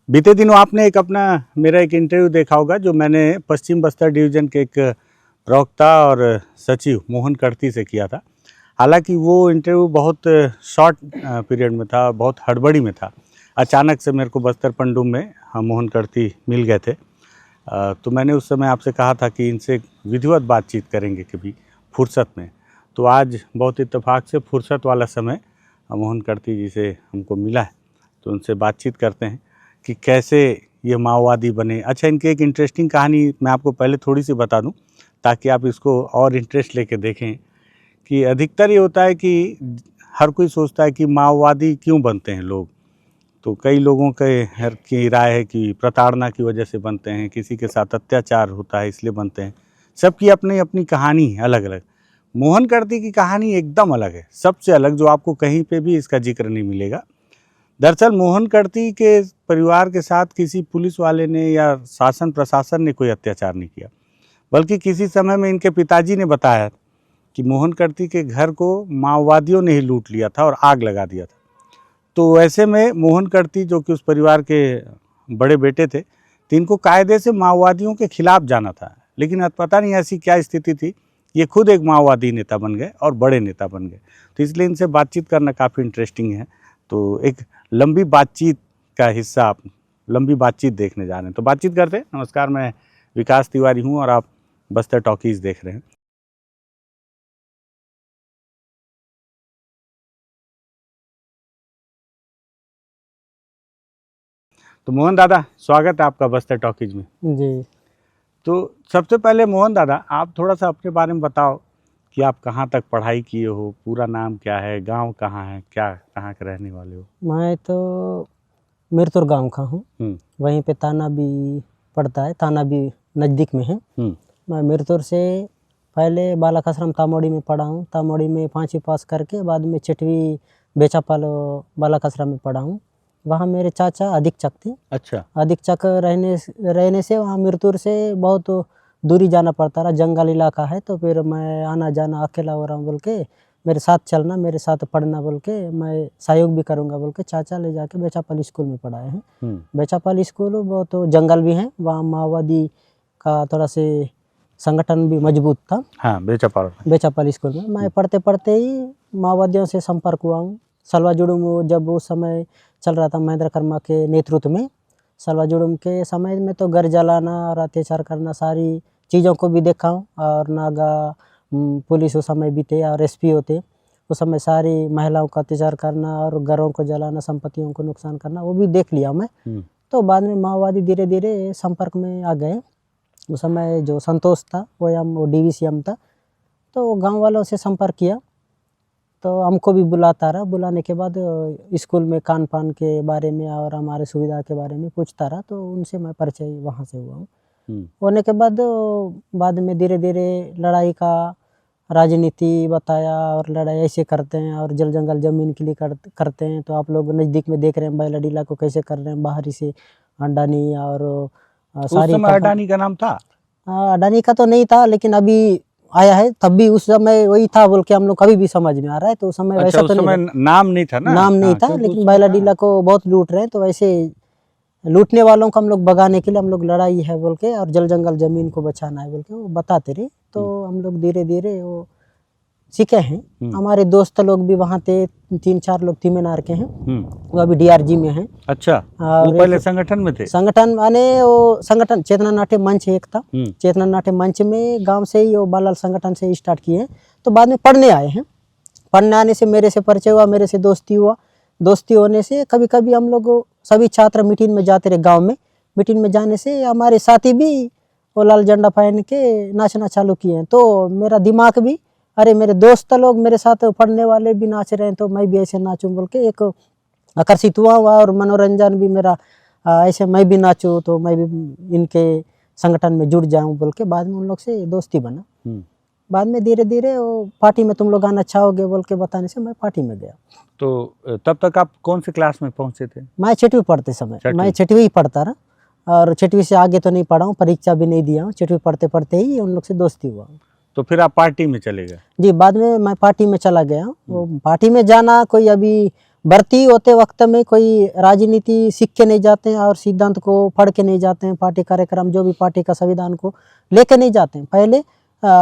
बीते दिनों आपने एक अपना मेरा एक इंटरव्यू देखा होगा जो मैंने पश्चिम बस्तर डिवीज़न के एक प्रवक्ता और सचिव मोहन करती से किया था। हालांकि वो इंटरव्यू बहुत शॉर्ट पीरियड में था, बहुत हड़बड़ी में था। अचानक से मेरे को बस्तर पंडुम में हम मोहन करती मिल गए थे। तो मैंने उस समय आपसे कहा था कि इनसे विधिवत बातचीत करेंगे कभी फुर्सत में। तो आज बहुत इत्तेफाक से फुर्सत वाला समय मोहन करती जी से हमको मिला है, तो उनसे बातचीत करते हैं कि कैसे ये माओवादी बने। अच्छा, इनकी एक इंटरेस्टिंग कहानी मैं आपको पहले थोड़ी सी बता दूं ताकि आप इसको और इंटरेस्ट लेके देखें कि अधिकतर ये होता है कि हर कोई सोचता है कि माओवादी क्यों बनते हैं लोग। तो कई लोगों के हर की राय है कि प्रताड़ना की वजह से बनते हैं, किसी के साथ अत्याचार होता है इसलिए बनते हैं। सबकी अपनी अपनी कहानी है अलग अलग। मोहन करती की कहानी एकदम अलग है, सबसे अलग, जो आपको कहीं पे भी इसका जिक्र नहीं मिलेगा। दरअसल मोहन करती के परिवार के साथ किसी पुलिस वाले ने या शासन प्रशासन ने कोई अत्याचार नहीं किया, बल्कि किसी समय में इनके पिताजी ने बताया कि मोहन करती के घर को माओवादियों ने ही लूट लिया था और आग लगा दिया था। तो ऐसे में मोहन करती, जो कि उस परिवार के बड़े बेटे थे, तो इनको कायदे से माओवादियों के खिलाफ जाना था। लेकिन अब पता नहीं ऐसी क्या स्थिति थी, ये खुद एक माओवादी नेता बन गए और बड़े नेता बन गए। तो इसलिए इनसे बातचीत करना काफ़ी इंटरेस्टिंग है। तो एक लंबी बातचीत का हिस्सा आप लंबी बातचीत देखने जा रहे हैं, तो बातचीत करते हैं। नमस्कार, मैं विकास तिवारी हूं और आप बस्तर टॉकीज देख रहे हैं। तो मोहन दादा, स्वागत है आपका बस्तर टॉकीज में जी। तो सबसे पहले मोहन दादा, आप थोड़ा सा अपने बारे में बताओ कि आप कहाँ तक पढ़ाई किए हो, पूरा नाम क्या है, गांव कहाँ है, क्या कहाँ के रहने वाले हो? मैं तो मिरतुर गांव का हूँ। वहीं पे ताना भी पड़ता है, ताना भी नज़दीक में है। मैं मिरतुर से पहले बालक आश्रम तामोड़ी में पढ़ा हूँ। तामोड़ी में 5वीं पास करके बाद में 6वीं बेचापाल बालक आश्रम में पढ़ा हूँ। वहाँ मेरे चाचा अधीक्षक थे। अच्छा। अधीक्षक रहने से वहाँ मिरतुर से बहुत दूरी जाना पड़ता रहा, जंगल इलाका है। तो फिर मैं आना जाना अकेला हो रहा हूँ बोल के, मेरे साथ चलना, मेरे साथ पढ़ना बोल के, मैं सहयोग भी करूँगा बोल के चाचा ले जाके बेचापाल स्कूल में पढ़ाए हैं। बेचापाल स्कूल बहुत जंगल भी है, वहाँ माओवादी का थोड़ा से संगठन भी मजबूत था। हाँ, बेचापाल स्कूल में मैं पढ़ते पढ़ते ही माओवादियों से संपर्क हुआ हूँ। सलवा जुड़ूम जब उस समय चल रहा था महेंद्र कर्मा के नेतृत्व में, सलवा जुड़ूम के समय में तो घर जलाना और अत्याचार करना, सारी चीज़ों को भी देखा हूँ। और नागा पुलिस उस समय भी थे और एसपी होते, उस समय सारी महिलाओं का अत्याचार करना और घरों को जलाना, संपत्तियों को नुकसान करना, वो भी देख लिया मैं। तो बाद में माओवादी धीरे धीरे संपर्क में आ गए। उस समय जो संतोष था वो DVCM था, तो गांव वालों से संपर्क किया, तो हमको भी बुलाता रहा। बुलाने के बाद स्कूल में खान पान के बारे में और हमारे सुविधा के बारे में पूछता रहा, तो उनसे मैं परिचय वहाँ से हुआ हूँ। होने के बाद में धीरे धीरे लड़ाई का राजनीति बताया, और लड़ाई ऐसे करते हैं और जल जंगल ज़मीन के लिए करते हैं। तो आप लोग नज़दीक में देख रहे हैं बैलाडीला को कैसे कर रहे हैं, बाहरी से अडानी और सारी। उस समय अडानी का नाम था? अडानी का तो नहीं था, लेकिन अभी आया है। तब भी उस समय वही था बोल के हम लोग कभी भी समझ में आ रहा है। तो उस समय वैसा तो नहीं, नाम नहीं था ना, नाम नहीं था, लेकिन बैलाडीला को बहुत लूट रहे हैं। तो वैसे लूटने वालों को हम लोग भगाने के लिए हम लोग लड़ाई है बोल के और जल जंगल ज़मीन को बचाना है बोल के वो बताते रहे। तो हम लोग धीरे धीरे वो सीखे हैं। हमारे दोस्त लोग भी वहाँ थे, 3-4 लोग तीमेनार के हैं, वो अभी DRG में हैं। अच्छा, वो पहले संगठन में थे? संगठन माने वो संगठन चेतना नाट्य मंच एक था, चेतना नाट्य मंच में गांव से ही वो बालाल संगठन से स्टार्ट किए हैं। तो बाद में पढ़ने आए हैं। पढ़ने आने से मेरे से परिचय हुआ, मेरे से दोस्ती हुआ। दोस्ती होने से कभी कभी हम लोग सभी छात्र मीटिंग में जाते रहे गाँव में। मीटिंग में जाने से हमारे साथी भी वो लाल झंडा पहन के नाचना चालू किए हैं। तो मेरा दिमाग भी, अरे मेरे दोस्त लोग मेरे साथ पढ़ने वाले भी नाच रहे हैं, तो मैं भी ऐसे नाचूं बोल के एक आकर्षित हुआ। और मनोरंजन भी मेरा ऐसे मैं भी नाचूं, तो मैं भी इनके संगठन में जुड़ जाऊं बोल के बाद में उन लोग से दोस्ती बना। बाद में धीरे धीरे वो पार्टी में तुम लोग गाना अच्छा होगे बोल के बताने से मैं पार्टी में गया। तो तब तक आप कौन से क्लास में पहुंचे थे? मैं 6वीं पढ़ते समय, मैं 6वीं ही पढ़ता रहा, और 6वीं से आगे तो नहीं पढ़ा हूँ, परीक्षा भी नहीं दिया हूँ। 6वीं पढ़ते पढ़ते ही उन लोग से दोस्ती हुआ। तो फिर आप पार्टी में चले गए? जी, बाद में मैं पार्टी में चला गया। वो पार्टी में जाना कोई अभी भर्ती होते वक्त में कोई राजनीति सीख के नहीं जाते हैं और सिद्धांत को पढ़ के नहीं जाते हैं, पार्टी कार्यक्रम जो भी पार्टी का संविधान को लेके नहीं जाते हैं। पहले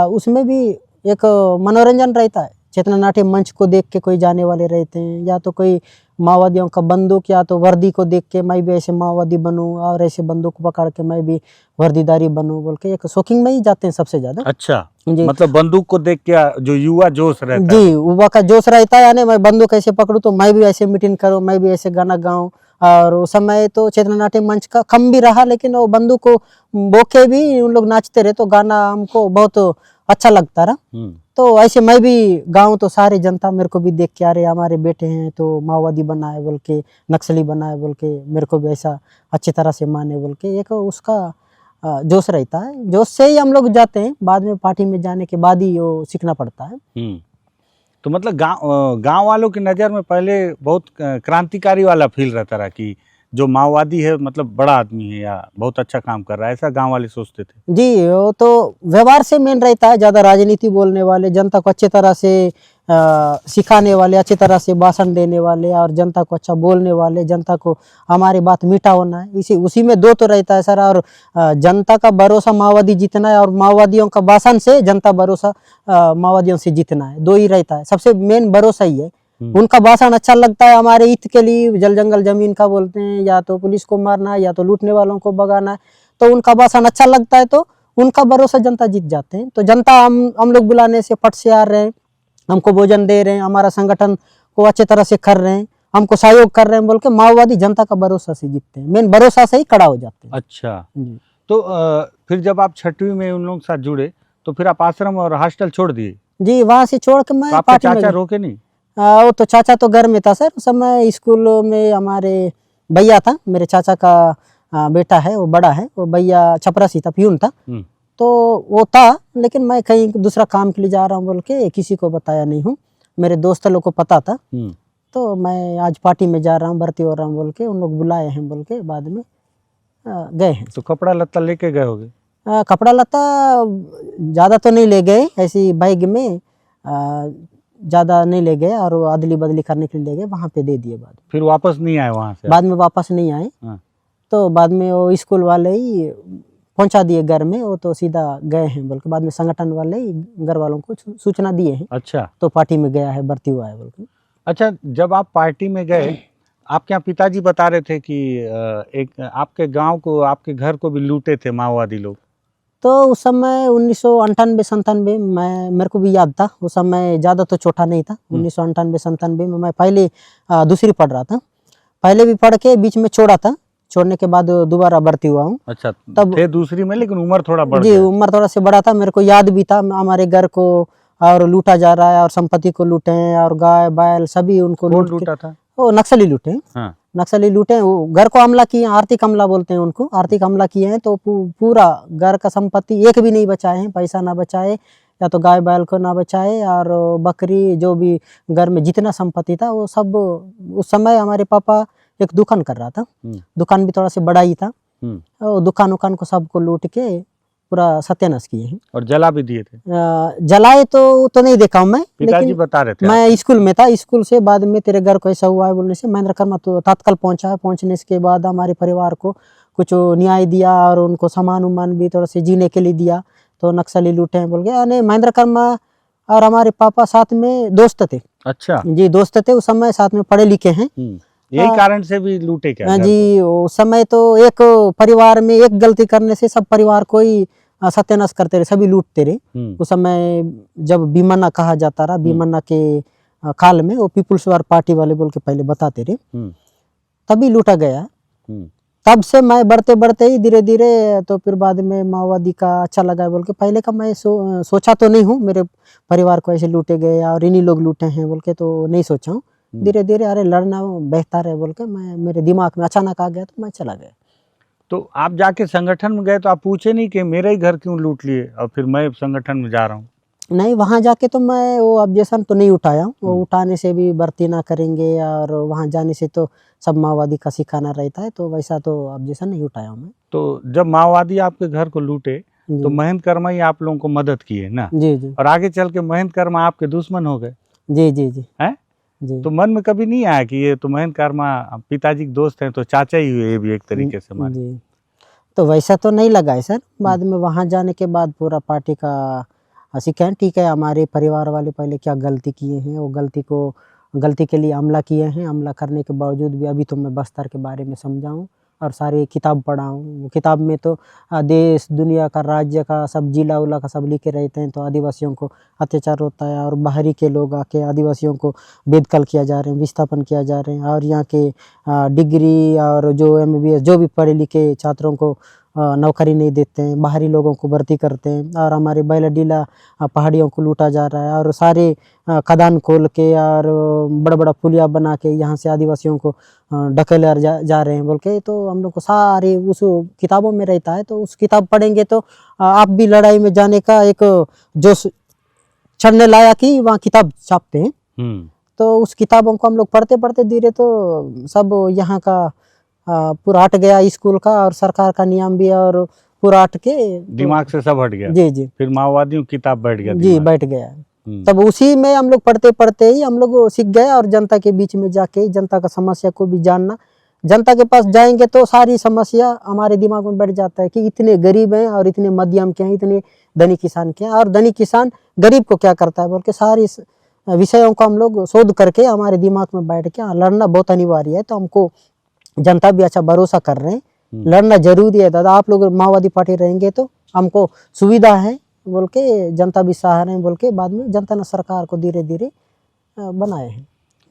उसमें भी एक मनोरंजन रहता है, चेतना नाट्य मंच को देख के कोई जाने वाले रहते हैं, या तो कोई माओवादियों का बंदूक या तो वर्दी को देख के मैं भी ऐसे माओवादी बनूं और ऐसे बंदूक पकड़ के मैं भी वर्दीदारी बनूं बोल के एक शौकिंग में ही जाते हैं सबसे ज्यादा। अच्छा, जी मतलब बंदूक को देख के जो युवा जोश रहता जी, है। युवा का जोश रहता है, यानी मैं बंदूक ऐसे पकड़ूं तो मैं भी ऐसे मीटिंग करूं, मैं भी ऐसे गाना गाऊं। और उस समय तो चेतना नाट्य मंच का कम भी रहा, लेकिन वो बंदूक को बोके भी उन लोग नाचते रहे तो गाना हमको बहुत अच्छा लगता रहा। तो ऐसे मैं भी गाऊं तो सारी जनता मेरे को भी देख के, अरे हमारे बेटे हैं तो माओवादी बना है बोल के, नक्सली बना है बोल के, मेरे को भी ऐसा अच्छी तरह से माने बोल के एक उसका जोश रहता है। जोश से ही हम लोग जाते हैं, बाद में पार्टी में जाने के बाद ही वो सीखना पड़ता है। तो मतलब गांव वालों की नज़र में पहले बहुत क्रांतिकारी वाला फील रहता रहा कि जो माओवादी है मतलब बड़ा आदमी है या बहुत अच्छा काम कर रहा है, ऐसा गांव वाले सोचते थे। जी, वो तो व्यवहार से मेन रहता है, ज़्यादा राजनीति बोलने वाले, जनता को अच्छी तरह से सिखाने वाले, अच्छी तरह से भाषण देने वाले और जनता को अच्छा बोलने वाले, जनता को हमारी बात मीठा होना है, इसी उसी में दो तो रहता है सर। और जनता का भरोसा माओवादी जीतना है और माओवादियों का भाषण से जनता भरोसा माओवादियों से जीतना है, दो ही रहता है। सबसे मेन भरोसा ही है। उनका भाषण अच्छा लगता है हमारे हित के लिए, जल जंगल जमीन का बोलते हैं, या तो पुलिस को मारना है या तो लूटने वालों को भगाना है, तो उनका भाषण अच्छा लगता है तो उनका भरोसा जनता जीत जाते हैं। तो जनता हम लोग बुलाने से फट से आ रहे हैं, हमको भोजन दे रहे हैं, हमारा संगठन को अच्छी तरह से कर रहे हैं, हमको सहयोग कर रहे हैं बोल के माओवादी जनता का भरोसा से जीतते हैं, मेन भरोसा से ही खड़ा हो जाते हैं। अच्छा, तो फिर जब आप 6वीं में उन लोगों के साथ जुड़े तो फिर आप आश्रम और हॉस्टल छोड़ दिए? जी, वहाँ से छोड़ के मैं तो आपके चाचा रोके नहीं? वो तो चाचा तो घर में था सर, उस समय स्कूल में हमारे भैया था, मेरे चाचा का बेटा है, वो बड़ा है, वो भैया चपरासी था, पियून था, तो वो था, लेकिन मैं कहीं दूसरा काम के लिए जा रहा हूँ बोल के किसी को बताया नहीं हूँ, मेरे दोस्त लोग को पता था। तो मैं आज पार्टी में जा रहा हूँ, भर्ती हो रहा हूँ बोल के उन लोग बुलाए हैं बोल के बाद में गए हैं। तो कपड़ा लत्ता लेके गए होगे? कपड़ा लत्ता ज़्यादा तो नहीं ले गए, ऐसी बैग में ज़्यादा नहीं ले गए और अदली बदली करने के लिए ले गए, वहाँ पे दे दिए। बाद फिर वापस नहीं आए वहाँ से? बाद में वापस नहीं आए। तो बाद में वो स्कूल वाले ही पहुंचा दिए घर में, वो तो सीधा गए हैं बोल के, बाद में संगठन वाले ही घर वालों को सूचना दिए हैं। अच्छा, तो पार्टी में गया है, भर्ती हुआ है बोल के। अच्छा, जब आप पार्टी में गए, आपके यहाँ पिताजी बता रहे थे कि एक आपके गांव को, आपके घर को भी लूटे थे माओवादी लोग। तो उस समय 1998-97 में, मेरे को भी याद था, उस समय ज़्यादा तो छोटा नहीं था, 1998-97 में मैं पहले दूसरी पढ़ रहा था, पहले भी पढ़ के बीच में छोड़ा था, छोड़ने के बाद दोबारा भर्ती हुआ हूँ। अच्छा, तब थे दूसरी में, लेकिन उम्र थोड़ा बढ़ जी, गया। उम्र थोड़ा से बड़ा था, मेरे को याद भी था हमारे घर को और लूटा जा रहा है और संपत्ति को लूटे हैं और गाय बैल सभी उनको लूटा था। वो नक्सली लूटे हैं। हाँ। नक्सली लूटे, वो घर को हमला किए, आर्थिक हमला बोलते हैं उनको, आर्थिक हमला किए हैं। तो पूरा घर का संपत्ति एक भी नहीं बचाए हैं, पैसा ना बचाए या तो गाय बैल को ना बचाए और बकरी जो भी घर में जितना संपत्ति था वो सब। उस समय हमारे पापा एक दुकान कर रहा था, दुकान भी थोड़ा से बड़ा ही था, दुकान उकान को सबको लूट के पूरा सत्यानाश किए हैं और जला भी दिए थे। जलाए तो नहीं देखा हूँ मैं, पिताजी बता रहे थे। मैं स्कूल में था, स्कूल से बाद में तेरे घर को ऐसा हुआ है बोलने से महेंद्र कर्मा तो तत्काल पहुंचा, पहुंचने के बाद हमारे परिवार को कुछ न्याय दिया और उनको सामान उमान भी थोड़ा से जीने के लिए दिया। तो नक्सली लूटे हैं बोल के, यानी महेंद्र कर्मा और हमारे पापा साथ में दोस्त थे। अच्छा जी, दोस्त थे, उस समय साथ में पढ़े लिखे हैं, यही कारण से भी लूटे क्या? जी, उस समय तो एक परिवार में एक गलती करने से सब परिवार को ही सत्यानाश करते रहे, सभी लूटते रहे। उस समय जब भीमन्ना कहा जाता रहा, भीमन्ना के काल में वो पीपुल्स वार पार्टी वाले बोल के पहले बताते रहे, तभी लूटा गया। तब से मैं बढ़ते बढ़ते ही धीरे धीरे, तो फिर बाद में माओवादी का अच्छा लगा बोल के, पहले का मैं सोचा तो नहीं हूँ मेरे परिवार को ऐसे लूटे गए और इन्हीं लोग लूटे हैं बोल के तो नहीं सोचा हूँ। धीरे धीरे अरे लड़ना बेहतर है बोल के मैं, मेरे दिमाग में अचानक आ गया तो मैं चला गया। तो आप जाके संगठन में गए तो आप पूछे नहीं कि मेरा ही घर क्यों लूट लिए और फिर मैं संगठन में जा रहा हूँ? नहीं, वहाँ जाके तो मैं वो ऑब्जेक्शन तो नहीं उठाया, वो उठाने से भी भर्ती ना करेंगे और वहाँ जाने से तो सब माओवादी का सिखाना रहता है, तो वैसा तो ऑब्जेक्शन नहीं उठाया मैं। तो जब माओवादी आपके घर को लूटे तो महेंद्र कर्मा ही आप लोगों को मदद की है ना? जी जी। और आगे चल के महेंद्र कर्मा आपके दुश्मन हो गए? जी जी जी। हैं? जी तो मन में कभी नहीं आया कि ये तो महेंद्र कर्मा पिताजी के दोस्त हैं, तो चाचा ही हुए ये भी एक तरीके से हमारे? जी, तो वैसा तो नहीं लगा है सर। बाद में वहाँ जाने के बाद पूरा पार्टी का सीखा है, ठीक है हमारे परिवार वाले पहले क्या गलती किए हैं, वो गलती के लिए हमला किए हैं, हमला करने के बावजूद भी अभी तो मैं बस्तर के बारे में समझा हूँ और सारी किताब पढ़ा हूँ। वो किताब में तो देश दुनिया का, राज्य का, सब जिला उला का सब लिखे रहते हैं। तो आदिवासियों को अत्याचार होता है और बाहरी के लोग आके आदिवासियों को बेदखल किया जा रहे हैं, विस्थापन किया जा रहे हैं और यहाँ के डिग्री और जो MBBS जो भी पढ़े लिखे छात्रों को नौकरी नहीं देते हैं, बाहरी लोगों को भर्ती करते हैं और हमारे बैलाडीला पहाड़ियों को लूटा जा रहा है और सारे खदान खोल के और बड़ा बड़ा पुलिया बना के यहाँ से आदिवासियों को ढकेले जा रहे हैं बोल के। तो हम लोग को सारे उस किताबों में रहता है। तो उस किताब पढ़ेंगे तो आप भी लड़ाई में जाने का एक जोश चढ़ने लाया कि वहाँ किताब छापते हैं। तो उस किताबों को हम लोग पढ़ते पढ़ते धीरे तो सब यहाँ का पूरा हट गया स्कूल का और सरकार का नियम भी और पूरा हट के दिमाग से सब हट गया। जी जी फिर माओवादियों की किताब बैठ गया जी दिमाग। बैठ गया। तब उसी में हम लोग पढ़ते पढ़ते ही हम लोग सीख गए और जनता के बीच में जाके जनता का समस्या को भी जानना, जनता के पास जाएंगे तो सारी समस्या हमारे दिमाग में बैठ जाता है कि इतने गरीब हैं और इतने मध्यम के हैं, इतने धनी किसान के हैं और धनी किसान गरीब को क्या करता है बोल के सारी विषयों को हम लोग शोध करके हमारे दिमाग में बैठ के लड़ना बहुत अनिवार्य है। तो हमको जनता भी अच्छा भरोसा कर रहे हैं, लड़ना जरूरी है दादा, आप लोग माओवादी पार्टी रहेंगे तो हमको सुविधा है बोल के जनता भी सहा रहे हैं बोल के बाद में जनता ने सरकार को धीरे धीरे बनाए हैं।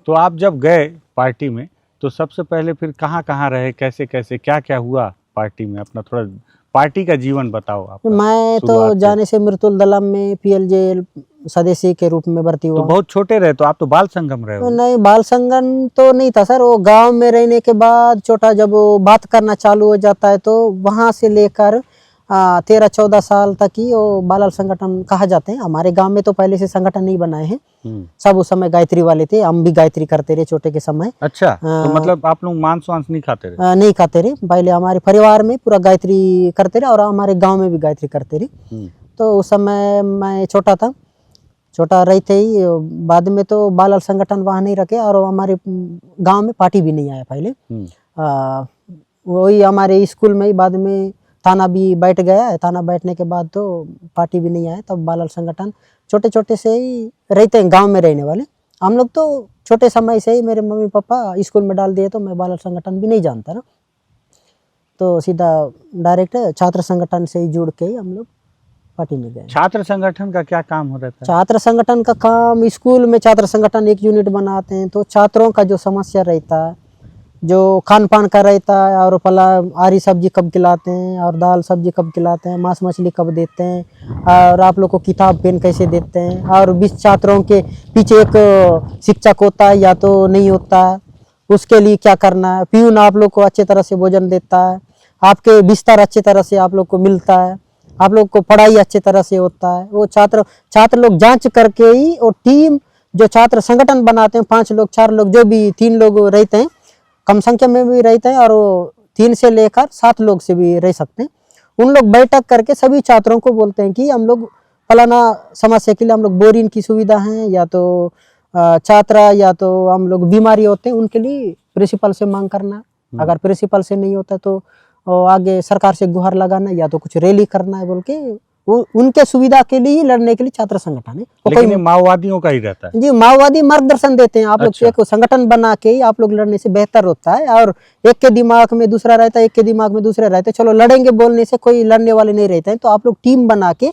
तो आप जब गए पार्टी में तो सबसे पहले फिर कहाँ कहाँ रहे, कैसे कैसे क्या क्या हुआ पार्टी में? अपना थोड़ा पार्टी का जीवन बताओ आप। मैं तो जाने से मृतुल दलम में PL सदस्य के रूप में भर्ती हुआ। तो बहुत छोटे रहे, तो आप तो बाल संगम रहे हो। नहीं बाल संगम तो नहीं था सर, वो गांव में रहने के बाद छोटा जब वो बात करना चालू हो जाता है तो वहां से लेकर 13-14 साल तक ही वो बाल संगठन कहा जाते हैं। हमारे गांव में तो पहले से संगठन नहीं बनाए हैं, सब उस समय गायत्री वाले थे, हम भी गायत्री करते रहे छोटे के समय। अच्छा तो मतलब आप लोग मांस वांस नहीं खाते रहे? नहीं खाते रहे, पहले हमारे परिवार में पूरा गायत्री करते रहे और हमारे गाँव में भी गायत्री करते रहे। तो उस समय मैं छोटा रहते ही बाद में तो बाल संगठन वहाँ नहीं रखे और हमारे गांव में पार्टी भी नहीं आया पहले। वही हमारे स्कूल में ही बाद में थाना भी बैठ गया है, थाना बैठने के बाद तो पार्टी भी नहीं आया। तब बाल संगठन छोटे छोटे से ही रहते हैं, गांव में रहने वाले हम लोग तो छोटे समय से ही मेरे मम्मी पापा स्कूल में डाल दिए तो मैं बाल संगठन भी नहीं जानता ना, तो सीधा डायरेक्ट छात्र संगठन से ही जुड़ के ही हम लोग पार्टी में गए। छात्र संगठन का क्या काम हो रहता है? छात्र संगठन का काम, स्कूल में छात्र संगठन एक यूनिट बनाते हैं तो छात्रों का जो समस्या रहता है, जो खान पान का रहता है और फला आरी सब्जी कब खिलाते हैं और दाल सब्जी कब खिलाते हैं, मांस मछली कब देते हैं और आप लोग को किताब पेन कैसे देते हैं और 20 छात्रों के पीछे एक शिक्षक होता है या तो नहीं होता है, उसके लिए क्या करना है, पियून आप लोग को अच्छे तरह से भोजन देता है, आपके बिस्तर अच्छे तरह से आप लोग को मिलता है, आप लोग को पढ़ाई अच्छे तरह से होता है। वो छात्र लोग जांच करके ही और टीम जो छात्र संगठन बनाते हैं 5 लोग 4 लोग जो भी 3 लोग रहते हैं, कम संख्या में भी रहते हैं और 3 से लेकर 7 लोग से भी रह सकते हैं, उन लोग बैठक करके सभी छात्रों को बोलते हैं कि हम लोग फलाना समस्या के लिए हम लोग बोरिंग की सुविधा है या तो छात्रा या तो हम लोग बीमारी होते हैं उनके लिए प्रिंसिपल से मांग करना, अगर प्रिंसिपल से नहीं होता तो आगे सरकार से गुहार लगाना या तो कुछ रैली करना है बोल के वो उनके सुविधा के लिए ही लड़ने के लिए छात्र संगठन है। लेकिन ये माओवादियों का ही रहता है? जी माओवादी मार्गदर्शन देते हैं, आप लोग अच्छा। एक संगठन बना के ही आप लोग लड़ने से बेहतर होता है और एक के दिमाग में दूसरा रहता है, एक के दिमाग में दूसरा रहता है, चलो लड़ेंगे बोलने से कोई लड़ने वाले नहीं रहते हैं, तो आप लोग टीम बना के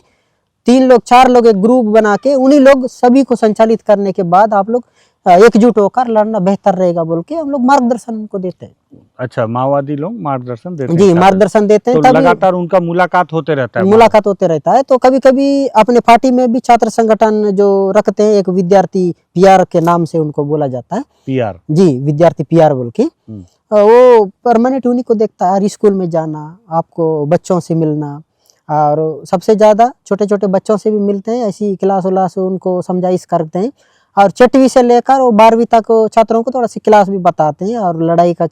3 लोग 4 लोग एक ग्रुप बना के उन्हीं लोग सभी को संचालित करने के बाद आप लोग एकजुट होकर लड़ना बेहतर रहेगा बोल के हम लोग मार्गदर्शन उनको देते हैं। अच्छा माओवादी लोग मार्गदर्शन देते हैं? जी मार्गदर्शन देते हैं, तो तभी लगातार उनका मुलाकात होते रहता है? मुलाकात होते रहता है। तो कभी कभी अपने पार्टी में भी छात्र संगठन जो रखते हैं, एक विद्यार्थी PR के नाम से उनको बोला जाता है, PR जी विद्यार्थी PR बोल के, वो परमानेंट उन्हीं को देखता है। स्कूल में जाना, आपको बच्चों से मिलना और सबसे ज़्यादा छोटे छोटे बच्चों से भी मिलते हैं, ऐसी क्लास उलास उनको समझाइश करते हैं और 6वीं से लेकर वो 12वीं तक छात्रों को थोड़ा सी क्लास भी बताते हैं और लड़ाई का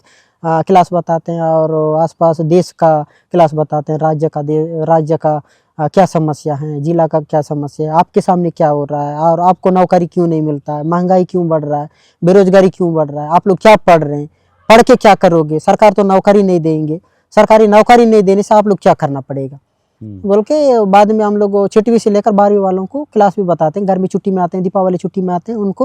क्लास बताते हैं और आसपास देश का क्लास बताते हैं, राज्य का क्या समस्या है, जिला का क्या समस्या है, आपके सामने क्या हो रहा है, और आपको नौकरी क्यों नहीं मिलता है, महंगाई क्यों बढ़ रहा है, बेरोजगारी क्यों बढ़ रहा है, आप लोग क्या पढ़ रहे हैं, पढ़ के क्या करोगे, सरकार तो नौकरी नहीं देंगे, सरकारी नौकरी नहीं देने से आप लोग क्या करना पड़ेगा बोल के बाद में हम लोग छठवीं से लेकर 12वीं वालों को क्लास भी बताते हैं। गर्मी छुट्टी में आते हैं, दीपावली छुट्टी में आते हैं, उनको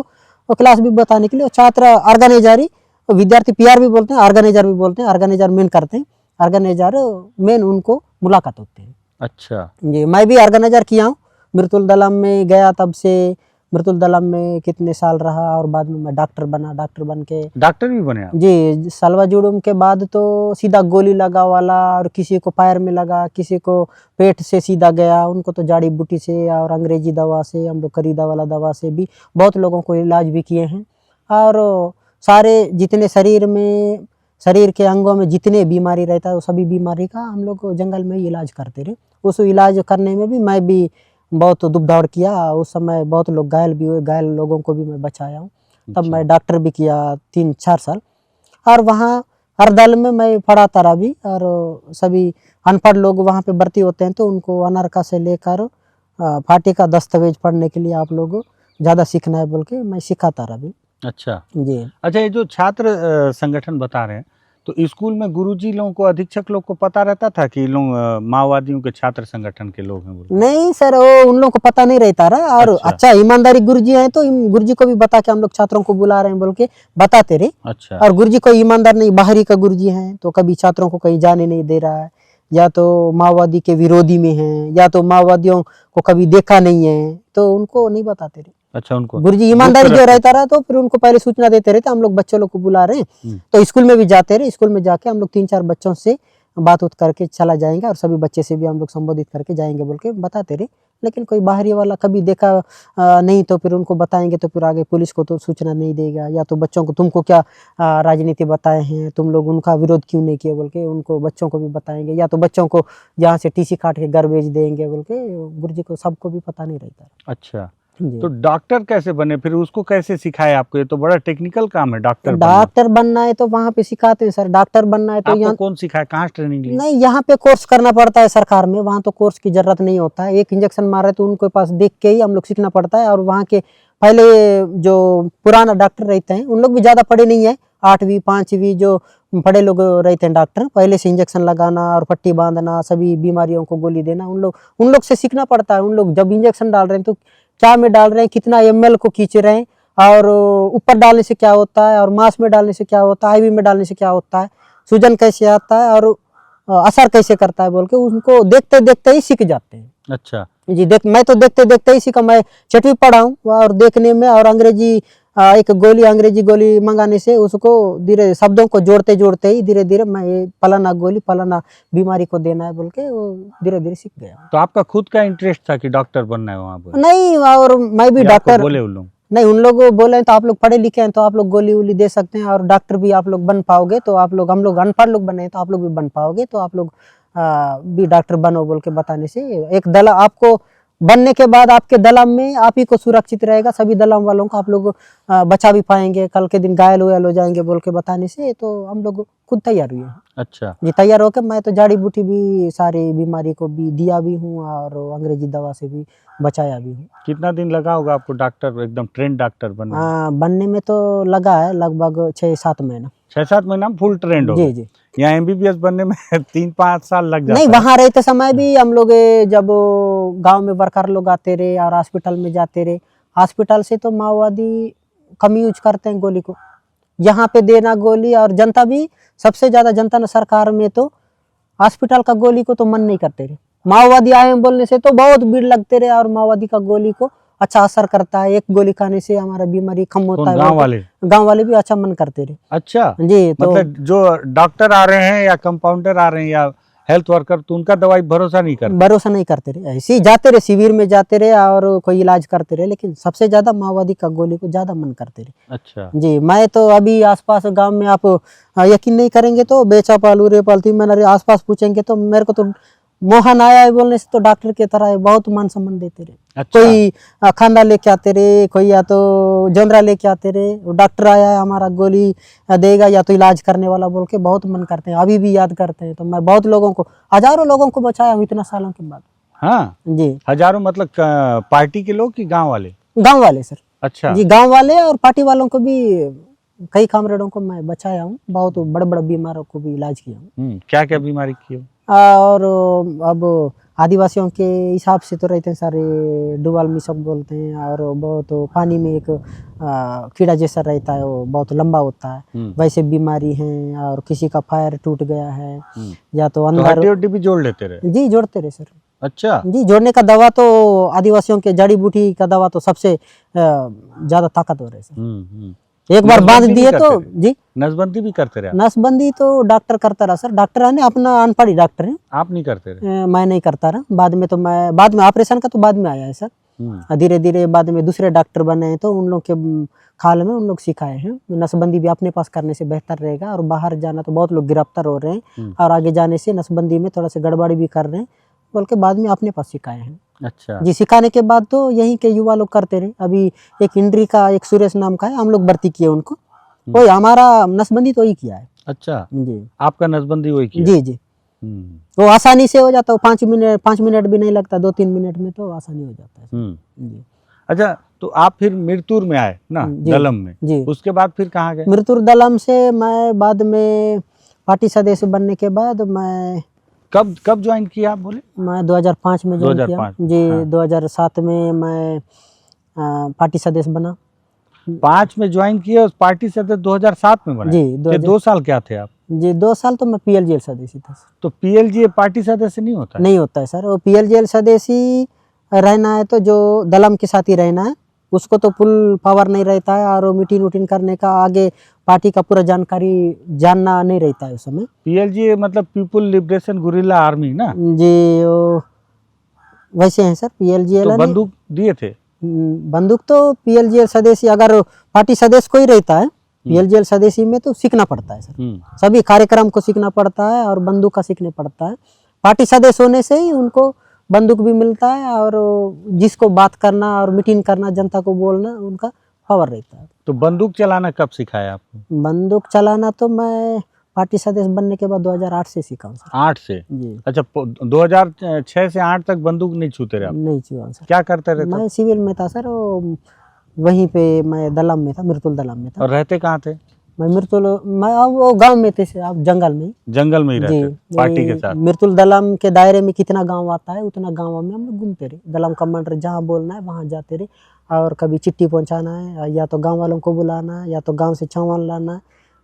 वो क्लास भी बताने के लिए छात्र ऑर्गेनाइजर, विद्यार्थी पीआर भी बोलते हैं, ऑर्गेनाइजर भी बोलते हैं, ऑर्गेनाइजर मेन करते हैं, ऑर्गेनाइजर मेन उनको मुलाकात होते हैं। अच्छा जी, मैं भी ऑर्गेनाइजर किया हूँ, मृतुल दलम में गया, तब से मृतुल दलम में कितने साल रहा, और बाद में मैं डॉक्टर बना, डॉक्टर बन के डॉक्टर भी बने आप? जी, सलवा जुड़ूम के बाद तो सीधा गोली लगा वाला, और किसी को पैर में लगा, किसी को पेट से सीधा गया, उनको तो जड़ी बूटी से और अंग्रेजी दवा से, हम लोग खरीदा वाला दवा से भी बहुत लोगों को इलाज भी किए हैं। और सारे जितने शरीर के अंगों में जितने बीमारी रहता है वो सभी बीमारी का हम लोग जंगल में ही इलाज करते रहे। उस इलाज करने में भी मैं भी बहुत दुख दौड़ किया, उस समय बहुत लोग घायल भी हुए, घायल लोगों को भी मैं बचाया हूँ। तब मैं डॉक्टर भी किया 3-4 साल, और वहाँ हर दल में मैं पढ़ाता रहा भी, और सभी अनपढ़ लोग वहाँ पे भर्ती होते हैं तो उनको अनरका से लेकर फाटे का दस्तावेज पढ़ने के लिए आप लोग ज़्यादा सीखना है बोल के मैं सिखाता रहा भी। अच्छा जी, अच्छा, ये जो छात्र संगठन बता रहे हैं, तो स्कूल में गुरुजी लोगों को, अधीक्षक लोग को पता रहता था कि लोग माओवादियों के छात्र संगठन के लोग हैं बोल के? नहीं सर, वो उन लोगों को पता नहीं रहता रहा, और अच्छा ईमानदारी गुरुजी हैं तो गुरुजी को भी बता के हम लोग छात्रों को बुला रहे हैं बोल के बताते रहे। अच्छा, और गुरुजी कोई ईमानदार नहीं, बाहरी का गुरुजी हैं तो कभी छात्रों को कहीं जाने नहीं दे रहा है, या तो माओवादी के विरोधी में हैं, या तो माओवादियों को कभी देखा नहीं है, तो उनको नहीं बताते रहे। अच्छा, उनको गुरुजी ईमानदारी जो रहता रहा तो फिर उनको पहले सूचना देते रहते, हम लोग बच्चों लोग को बुला रहे हैं तो स्कूल में भी जाते रहे, स्कूल में जाके हम लोग 3-4 बच्चों से बात उत करके चला जाएंगे, और सभी बच्चे से भी हम लोग संबोधित करके जाएंगे बोल के बताते रहे। लेकिन कोई बाहरी वाला कभी देखा नहीं तो फिर उनको बताएंगे तो फिर आगे पुलिस को तो सूचना नहीं देगा, या तो बच्चों को तुमको क्या राजनीति बताए हैं, तुम लोग उनका विरोध क्यों नहीं किए बोल के उनको बच्चों को भी बताएंगे, या तो बच्चों को यहाँ से टीसी काट के घर भेज देंगे बोल के गुरुजी को सबको भी पता नहीं रहता। अच्छा, जी। तो डॉक्टर कैसे बने फिर? उसको कैसे सिखाया आपको? ये तो बड़ा टेक्निकल काम है डॉक्टर बनना। डॉक्टर बनना है तो वहाँ पे सिखाते हैं सर, डॉक्टर बनना है तो आपको यहाँ कौन सिखाया? कहाँ ट्रेनिंग ली? नहीं, यहाँ पे कोर्स करना पड़ता है सरकार में, वहाँ तो कोर्स की जरूरत नहीं होता है, एक इंजेक्शन मारे तो उनके पास देख के ही हम लोग सीखना पड़ता है। और वहाँ के पहले जो पुराना डॉक्टर रहते हैं उन लोग भी ज़्यादा पढ़े नहीं है, 8वीं 5वीं जो बड़े लोग रहते हैं डॉक्टर, पहले से इंजेक्शन लगाना और पट्टी बांधना, सभी बीमारियों को गोली देना, उन लोग से सीखना पड़ता है। उन लोग जब इंजेक्शन डाल रहे हैं तो क्या में डाल रहे हैं, कितना ml को खींच रहे हैं, और ऊपर डालने से क्या होता है, और मांस में डालने से क्या होता है, आईवी में डालने से क्या होता है, सूजन कैसे आता है, और असर कैसे करता है बोल के उनको देखते देखते ही सीख जाते हैं। अच्छा जी, मैं तो देखते देखते ही सीखा, मैं 6वीं पढ़ा हूँ, और देखने में और अंग्रेजी अंग्रेजी गोली मंगाने से उसको धीरे शब्दों को जोड़ते जोड़ते ही धीरे धीरे मैं ये फलाना गोली फलाना बीमारी को देना है बोल के वो धीरे धीरे सीख गया। तो आपका खुद का इंटरेस्ट था कि डॉक्टर बनना है वहाँ पर? नहीं, और मैं भी डॉक्टर बोले उन लोग? नहीं, उन लोग बोले तो आप लोग पढ़े लिखे हैं तो आप लोग गोली वोली दे सकते हैं, और डॉक्टर भी आप लोग बन पाओगे, तो आप लोग, हम लोग अनपढ़ लोग बने तो आप लोग भी बन पाओगे, तो आप लोग भी डॉक्टर बनो बोल के बताने से एक दल आपको बनने के बाद आपके दलम में आप ही को सुरक्षित रहेगा, सभी दलम वालों को आप लोग बचा भी पाएंगे, कल के दिन घायल हो जाएंगे बोल के बताने से तो हम लोग खुद तैयार हुए हैं। अच्छा जी, तैयार होकर मैं तो जड़ी बूटी भी सारी बीमारी को भी दिया भी हूँ, और अंग्रेजी दवा से भी बचाया भी हूँ। कितना दिन लगा होगा आपको डॉक्टर, एकदम ट्रेंड डॉक्टर बनने में? बनने में तो लगा है लगभग 6-7 महीना। 6-7 महीना में फुल ट्रेंड हो? जी जी। यहाँ MBBS बनने में 3-5 साल लग जाता नहीं, है। वहाँ रहते समय भी हम लोग जब गांव में वर्कर लोग आते रहे और हॉस्पिटल में जाते रहे, हॉस्पिटल से तो माओवादी कम यूज करते हैं गोली को, यहाँ पे देना गोली, और जनता भी सबसे ज्यादा जनता ने सरकार में तो हॉस्पिटल का गोली को तो मन नहीं करते रहे, माओवादी आए हैं बोलने से तो बहुत भीड़ लगते रहे, और माओवादी का गोली को अच्छा असर करता है, एक गोली खाने से हमारा बीमारी कम होता है, गांव वाले भी अच्छा मन करते रहे। अच्छा जी, तो मतलब जो डॉक्टर आ रहे हैं या कंपाउंडर आ रहे हैं या हेल्थ वर्कर, तो उनका दवाई भरोसा नहीं करते रहे, ऐसे ही जाते रहे, शिविर में जाते रहे और कोई इलाज करते रहे, लेकिन सबसे ज्यादा माओवादी का गोली को ज्यादा मन करते रहे। अच्छा जी, मैं तो अभी आसपास गांव में आप यकीन नहीं करेंगे तो बेचापाल उरेपाल थी, मैंने आसपास पूछेंगे तो मेरे को तो मोहन आया है बोलने से तो डॉक्टर की तरह बहुत मान सम्मान देते रहे। अच्छा। कोई खांदा लेके आते रहे, कोई या तो जोंदरा लेके आते रहे, डॉक्टर आया है हमारा गोली देगा या तो इलाज करने वाला बोल के बहुत मन करते हैं, अभी भी याद करते हैं। तो मैं बहुत लोगों को, हजारों लोगों को बचाया हूँ इतना सालों के बाद। हाँ, जी। हजारों मतलब पार्टी के लोग कि गांव वाले? गांव वाले सर। अच्छा। जी, गांव वाले और पार्टी वालों को भी, कई कामरेडों को मैं बचाया हूँ, बहुत बड़े बड़े बीमारों को भी इलाज किया हूँ। क्या क्या बीमारी की हो? और अब आदिवासियों के हिसाब से तो रहते हैं सारे, डुवाल मिसक बोलते हैं, और बहुत पानी में एक कीड़ा जैसा रहता है, वो बहुत लंबा होता है, वैसे बीमारी हैं। और किसी का फायर टूट गया है, या तो तो अंदर हड्डी उड्डी भी जोड़ लेते रहे? जी, जोड़ते रहे सर। अच्छा। जी, जोड़ने का दवा तो आदिवासियों के जड़ी बूटी का दवा तो सबसे ज्यादा ताकतवर है सर। एक बार बांध दिए तो जी, नसबंदी भी करते रहे? नसबंदी तो डॉक्टर करता रहा सर। डॉक्टर है ना, अपना अनपढ़ डॉक्टर है। आप नहीं करते रहे? मैं नहीं करता रहा। बाद में तो मैं, बाद में ऑपरेशन का तो बाद में आया है सर। धीरे धीरे बाद में दूसरे डॉक्टर बने हैं, तो उन लोग के खाल में उन लोग सिखाए हैं। नसबंदी भी अपने पास करने से बेहतर रहेगा, और बाहर जाना तो बहुत लोग गिरफ्तार हो रहे हैं, और आगे जाने से नसबंदी में थोड़ा सा गड़बड़ी भी कर रहे हैं, बोल के बाद में अपने पास सिखाए हैं। अच्छा जी, सिखाने के बाद तो यहीं के युवा लोग करते रहे। अभी एक इंद्री का एक सुरेश नाम का है, हम लोग भर्ती किए उनको, वही हमारा नसबंदी तो ही किया है। अच्छा, जी, आपका नसबंदी वही किया? जी जी, वो आसानी से हो जाता है। 5 मिनट भी नहीं लगता, 2-3 मिनट में तो आसानी हो जाता है। जी। अच्छा, तो आप फिर मिरतुर में आए ना, दलम में? जी, उसके बाद फिर कहाँ गए? मिरतुर दलम से मैं बाद में पार्टी सदस्य बनने के बाद मैं कब ज्वाइन किया आप बोले? मैं 2005 में ज्वाइन किया। 2005 जी, हाँ। 2007 में मैं पार्टी सदस्य बना। 5 में ज्वाइन किया और पार्टी सदस्य 2007 में बना? जी, फिर 2 साल क्या थे आप? जी, 2 साल तो मैं PLGL सदस्य था सर। तो PLG पार्टी सदस्य नहीं होता है? नहीं होता है सर। वो PLGL सदस्य रहना है तो जो दलम के साथ ही रहना है, उसको तो फुल पावर नहीं रहता है, और मीटिंग वूटिंग करने का, आगे पार्टी का पूरा जानकारी जानना नहीं रहता है उस समय। PLG मतलब पीपुल लिबरेशन गुरिल्ला आर्मी ना? जी, वो वैसे हैं सर PLGL। तो बंदूक दिए थे? बंदूक तो PLGL सदस्य, अगर पार्टी सदस्य कोई रहता है PLGL सदस्य में, तो सीखना पड़ता है सर। सभी कार्यक्रम को सीखना पड़ता है, और बंदूक का सीखना पड़ता है। पार्टी सदस्य होने से ही उनको बंदूक भी मिलता है, और जिसको बात करना और मीटिंग करना, जनता को बोलना, उनका पावर रहता है। तो बंदूक चलाना कब सिखाया आपको? बंदूक चलाना तो मैं पार्टी सदस्य बनने के बाद 2008 से सीखा हूँ सर। 8 से? जी। अच्छा, 2006 से 8 तक बंदूक नहीं छूते रहे आप? नहीं छुआ सर। क्या करते रहे? मैं सिविल में था सर। वहीं पे मैं दलम में था, मिरतुल दलम में था। और रहते कहाँ थे? मैं वो गांव में थे सर, आप जंगल में। जंगल में ही रहते? जी, पार्टी के साथ? मिरतुल दलम के दायरे में कितना गांव आता है, उतना गांव में हम लोग घूमते रहे। दलम कमांडर जहाँ बोलना है वहाँ जाते रहे, और कभी चिट्ठी पहुँचाना है, या तो गाँव वालों को बुलाना है, या तो गाँव से चावल लाना है,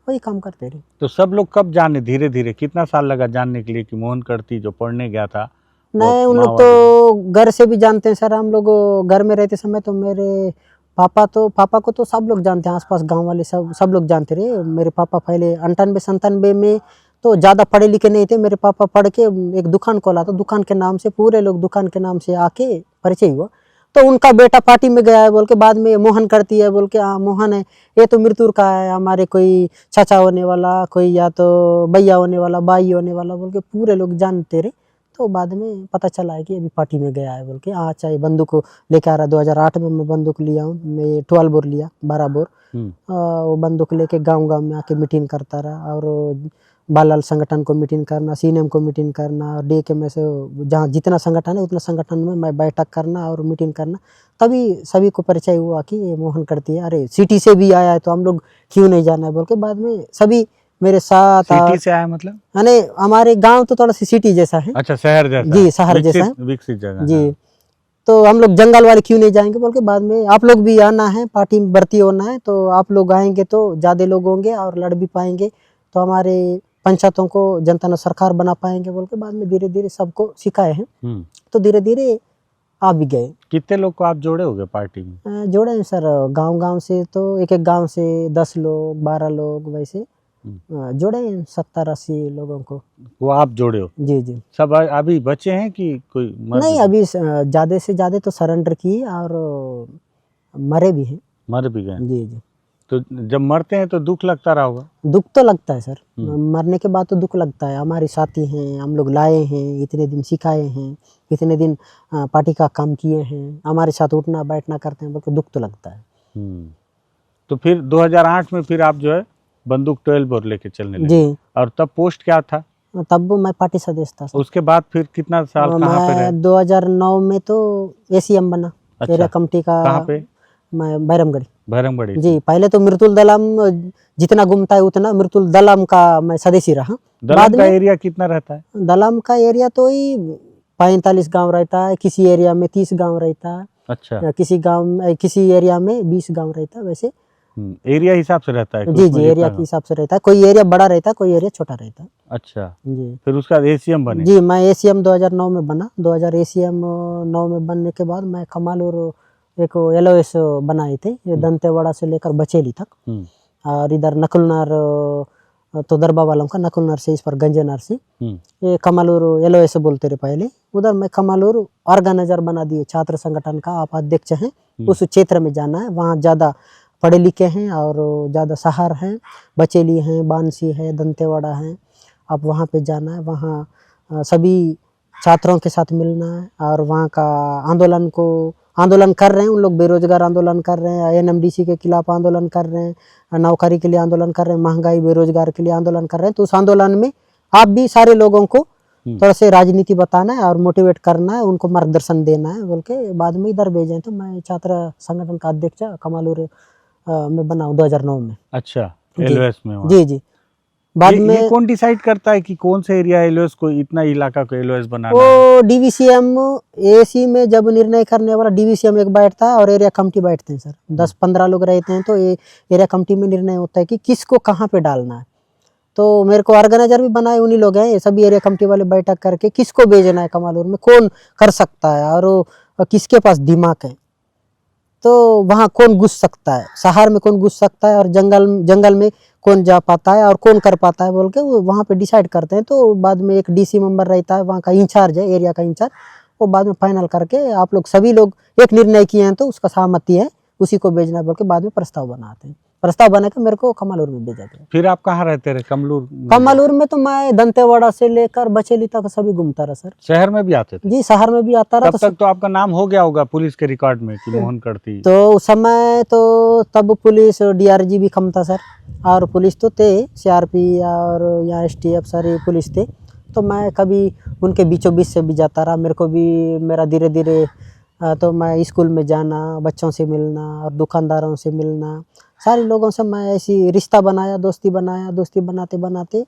वही काम करते रहे। तो सब लोग कब जाने, धीरे धीरे कितना साल लगा जानने के लिए कि मोहन करती जो पढ़ने गया था? नहीं, उन लोग तो घर से भी जानते हैं सर। हम लोग घर में रहते समय तो मेरे पापा को तो सब लोग जानते हैं, आसपास गांव वाले सब लोग जानते रहे। मेरे पापा पहले 98-97 में तो ज़्यादा पढ़े लिखे नहीं थे। मेरे पापा पढ़ के एक दुकान खोला, तो दुकान के नाम से पूरे लोग दुकान के नाम से आके परिचय हुआ। तो उनका बेटा पार्टी में गया है बोल के, बाद में मोहन करती है बोल के, हाँ मोहन है, ये तो मिरतुर का है, हमारे कोई चाचा होने वाला, कोई या तो भैया होने वाला, बाई होने वाला बोल के पूरे लोग जानते रहे। तो बाद में पता चला है कि अभी पार्टी में गया है बोल के। हाँ, चाहे बंदूक लेके आ रहा। 2008 में मैं बंदूक लिया हूँ, मैं 12 बोर लिया, 12 बोर। वो बंदूक लेके गांव में आके मीटिंग करता रहा, और बालाल संगठन को मीटिंग करना, CNM को मीटिंग करना, और DK में से जहाँ जितना संगठन है उतना संगठन में मैं बैठक करना और मीटिंग करना। तभी सभी को परिचय हुआ कि ये मोहन करती है, अरे सिटी से भी आया है तो हम लोग क्यों नहीं जाना है बोल के। बाद में सभी मेरे साथ। सिटी से आया मतलब? यानी हमारे गांव तो थोड़ा सी सिटी जैसा है। अच्छा, शहर जैसा? जी, शहर जैसा है, विकसित जगह। जी। तो हम लोग जंगल वाले क्यों नहीं जाएंगे बोल के, बाद में आप लोग भी आना है, पार्टी में भर्ती होना है, तो आप लोग आएंगे तो ज़्यादा लोग होंगे और लड़ भी पाएंगे, तो हमारे पंचायतों को जनता ने सरकार बना पाएंगे बोल के। बाद में धीरे धीरे सबको सिखाए हैं, तो धीरे धीरे आ भी गए। कितने लोग को आप जोड़े होगे पार्टी में? जोड़े हैं सर, गांव से तो एक गांव से 10 लोग 12 लोग वैसे जोड़े हैं, 70-80 लोगों को। वो आप जोड़े हो? जी जी। सब अभी बचे हैं कि कोई नहीं, अभी ज़्यादा से ज़्यादा तो सरेंडर किए, और मरे भी हैं। मर भी गए? जी जी। तो जब मरते हैं तो दुख लगता रहा होगा? दुख तो लगता है सर, मरने के बाद तो दुख लगता है। हमारे साथी हैं, हम लोग लाए हैं, इतने दिन सिखाए हैं, इतने दिन पार्टी का काम किए हैं, हमारे साथ उठना बैठना करते हैं, बल्कि दुख तो लगता है। तो फिर 2008 में फिर आप जो है बंदूक 12 बोर लेके चलने लगे? जी। और तब पोस्ट क्या था? तब मैं पार्टी सदस्य था सर। उसके बाद फिर कितना साल कहाँ पे रहे? मैं 2009 में तो एसीएम बना, अच्छा, एरिया कमेटी का। कहाँ पे? मैं बैरमगढ़ी। भैरमगढ़ी से। जी, पहले तो मृतुल दलम जितना घूमता है उतना मृतुल दलम का मैं सदस्य रहा। दलम बाद का में एरिया कितना रहता है? दलम का एरिया तो ही 45 गांव रहता है, किसी एरिया में 30 गांव रहता है, अच्छा, या किसी एरिया में 20 गांव रहता है वैसे। एरिया हिसाब से रहता है कि जी उसमें जी, जितना एरिया के हिसाब से रहता है, कोई एरिया बड़ा रहता है, कोई एरिया छोटा रहता है। अच्छा, जी फिर उसका एसीएम बने? जी, मैं एसीएम 2009 में बना। 2000 एसीएम 9 में बनने के बाद मैं कमाल और एक एलओएस बनाए थे, ये दंतेवाड़ा से लेकर बचेली तक। और इधर नकुलनार तो दरबा वालों का, नकुलनार से इस पर गंजेनार से ये कमालूर एलओएस बोलते रहे पहले। उधर मैं कमालूर ऑर्गेनाइजर बना दिए, छात्र संगठन का आप अध्यक्ष हैं, उस क्षेत्र में जाना है, वहाँ ज़्यादा पढ़े लिखे हैं और ज़्यादा सहार हैं, बचेली हैं, बांसी है, दंतेवाड़ा हैं, आप वहाँ पे जाना है, वहाँ सभी छात्रों के साथ मिलना है और वहाँ का आंदोलन कर रहे हैं। उन लोग बेरोजगार आंदोलन कर रहे हैं, एनएमडीसी के खिलाफ आंदोलन कर रहे हैं, नौकरी के लिए आंदोलन कर रहे हैं, महंगाई बेरोजगार के लिए आंदोलन कर रहे हैं। तो उस आंदोलन में आप भी सारे लोगों को थोड़ा से राजनीति बताना है और मोटिवेट करना है, उनको मार्गदर्शन देना है बोल के बाद में इधर भेजे। तो मैं छात्र संगठन का अध्यक्ष कमालूर में बना हूँ 2009 में। अच्छा, एलओएस में वहाँ। जी जी, बाद में ये कौन डिसाइड करता है कि कौन से एरिया एलओएस को, इतना इलाका को एलओएस बनाना है? वो डीवीसीएम एसी में जब निर्णय करने वाला डीवीसीएम एक बैठता है और एरिया कमेटी बैठते हैं सर, 10-15 लोग रहते हैं। तो ये एरिया कमेटी में निर्णय होता है कि किसको कहाँ पे डालना है। तो मेरे को ऑर्गेनाइजर भी बनाए उन्हीं लोग हैं, ये सभी एरिया कमेटी वाले बैठक करके किसको भेजना है कमालूर में, कौन कर सकता है और किसके पास दिमाग है, तो वहाँ कौन घुस सकता है, शहर में कौन घुस सकता है और जंगल में कौन जा पाता है और कौन कर पाता है बोल के वो वहाँ पे डिसाइड करते हैं। तो बाद में एक डीसी मेंबर रहता है, वहाँ का इंचार्ज है, एरिया का इंचार्ज, वो बाद में फाइनल करके आप लोग सभी लोग एक निर्णय किए हैं तो उसका सहमति है, उसी को भेजना बोल के बाद में प्रस्ताव बनाते हैं। प्रस्ताव बना के मेरे को कमालूर में भेजा गया। फिर आप कहाँ रहते रहे कमलूर? कमालूर में तो मैं दंतेवाड़ा से लेकर बचेली तक सभी घूमता रहा सर। शहर में भी आते थे? जी, शहर में भी आता रहा। तब तक तो आपका नाम हो गया होगा पुलिस के रिकॉर्ड में कि मोहन करती। तो उस समय तो तब पुलिस डीआरजी भी कम था सर, और पुलिस तो थे सीआरपी और यहाँ एसटीएफ सारे पुलिस थे। तो मैं कभी उनके बीचों बीच से भी जाता रहा। मेरे को भी मेरा धीरे धीरे तो मैं स्कूल में जाना, बच्चों से मिलना और दुकानदारों से मिलना, सारे लोगों से मैं ऐसी रिश्ता बनाया, दोस्ती बनाते बनाते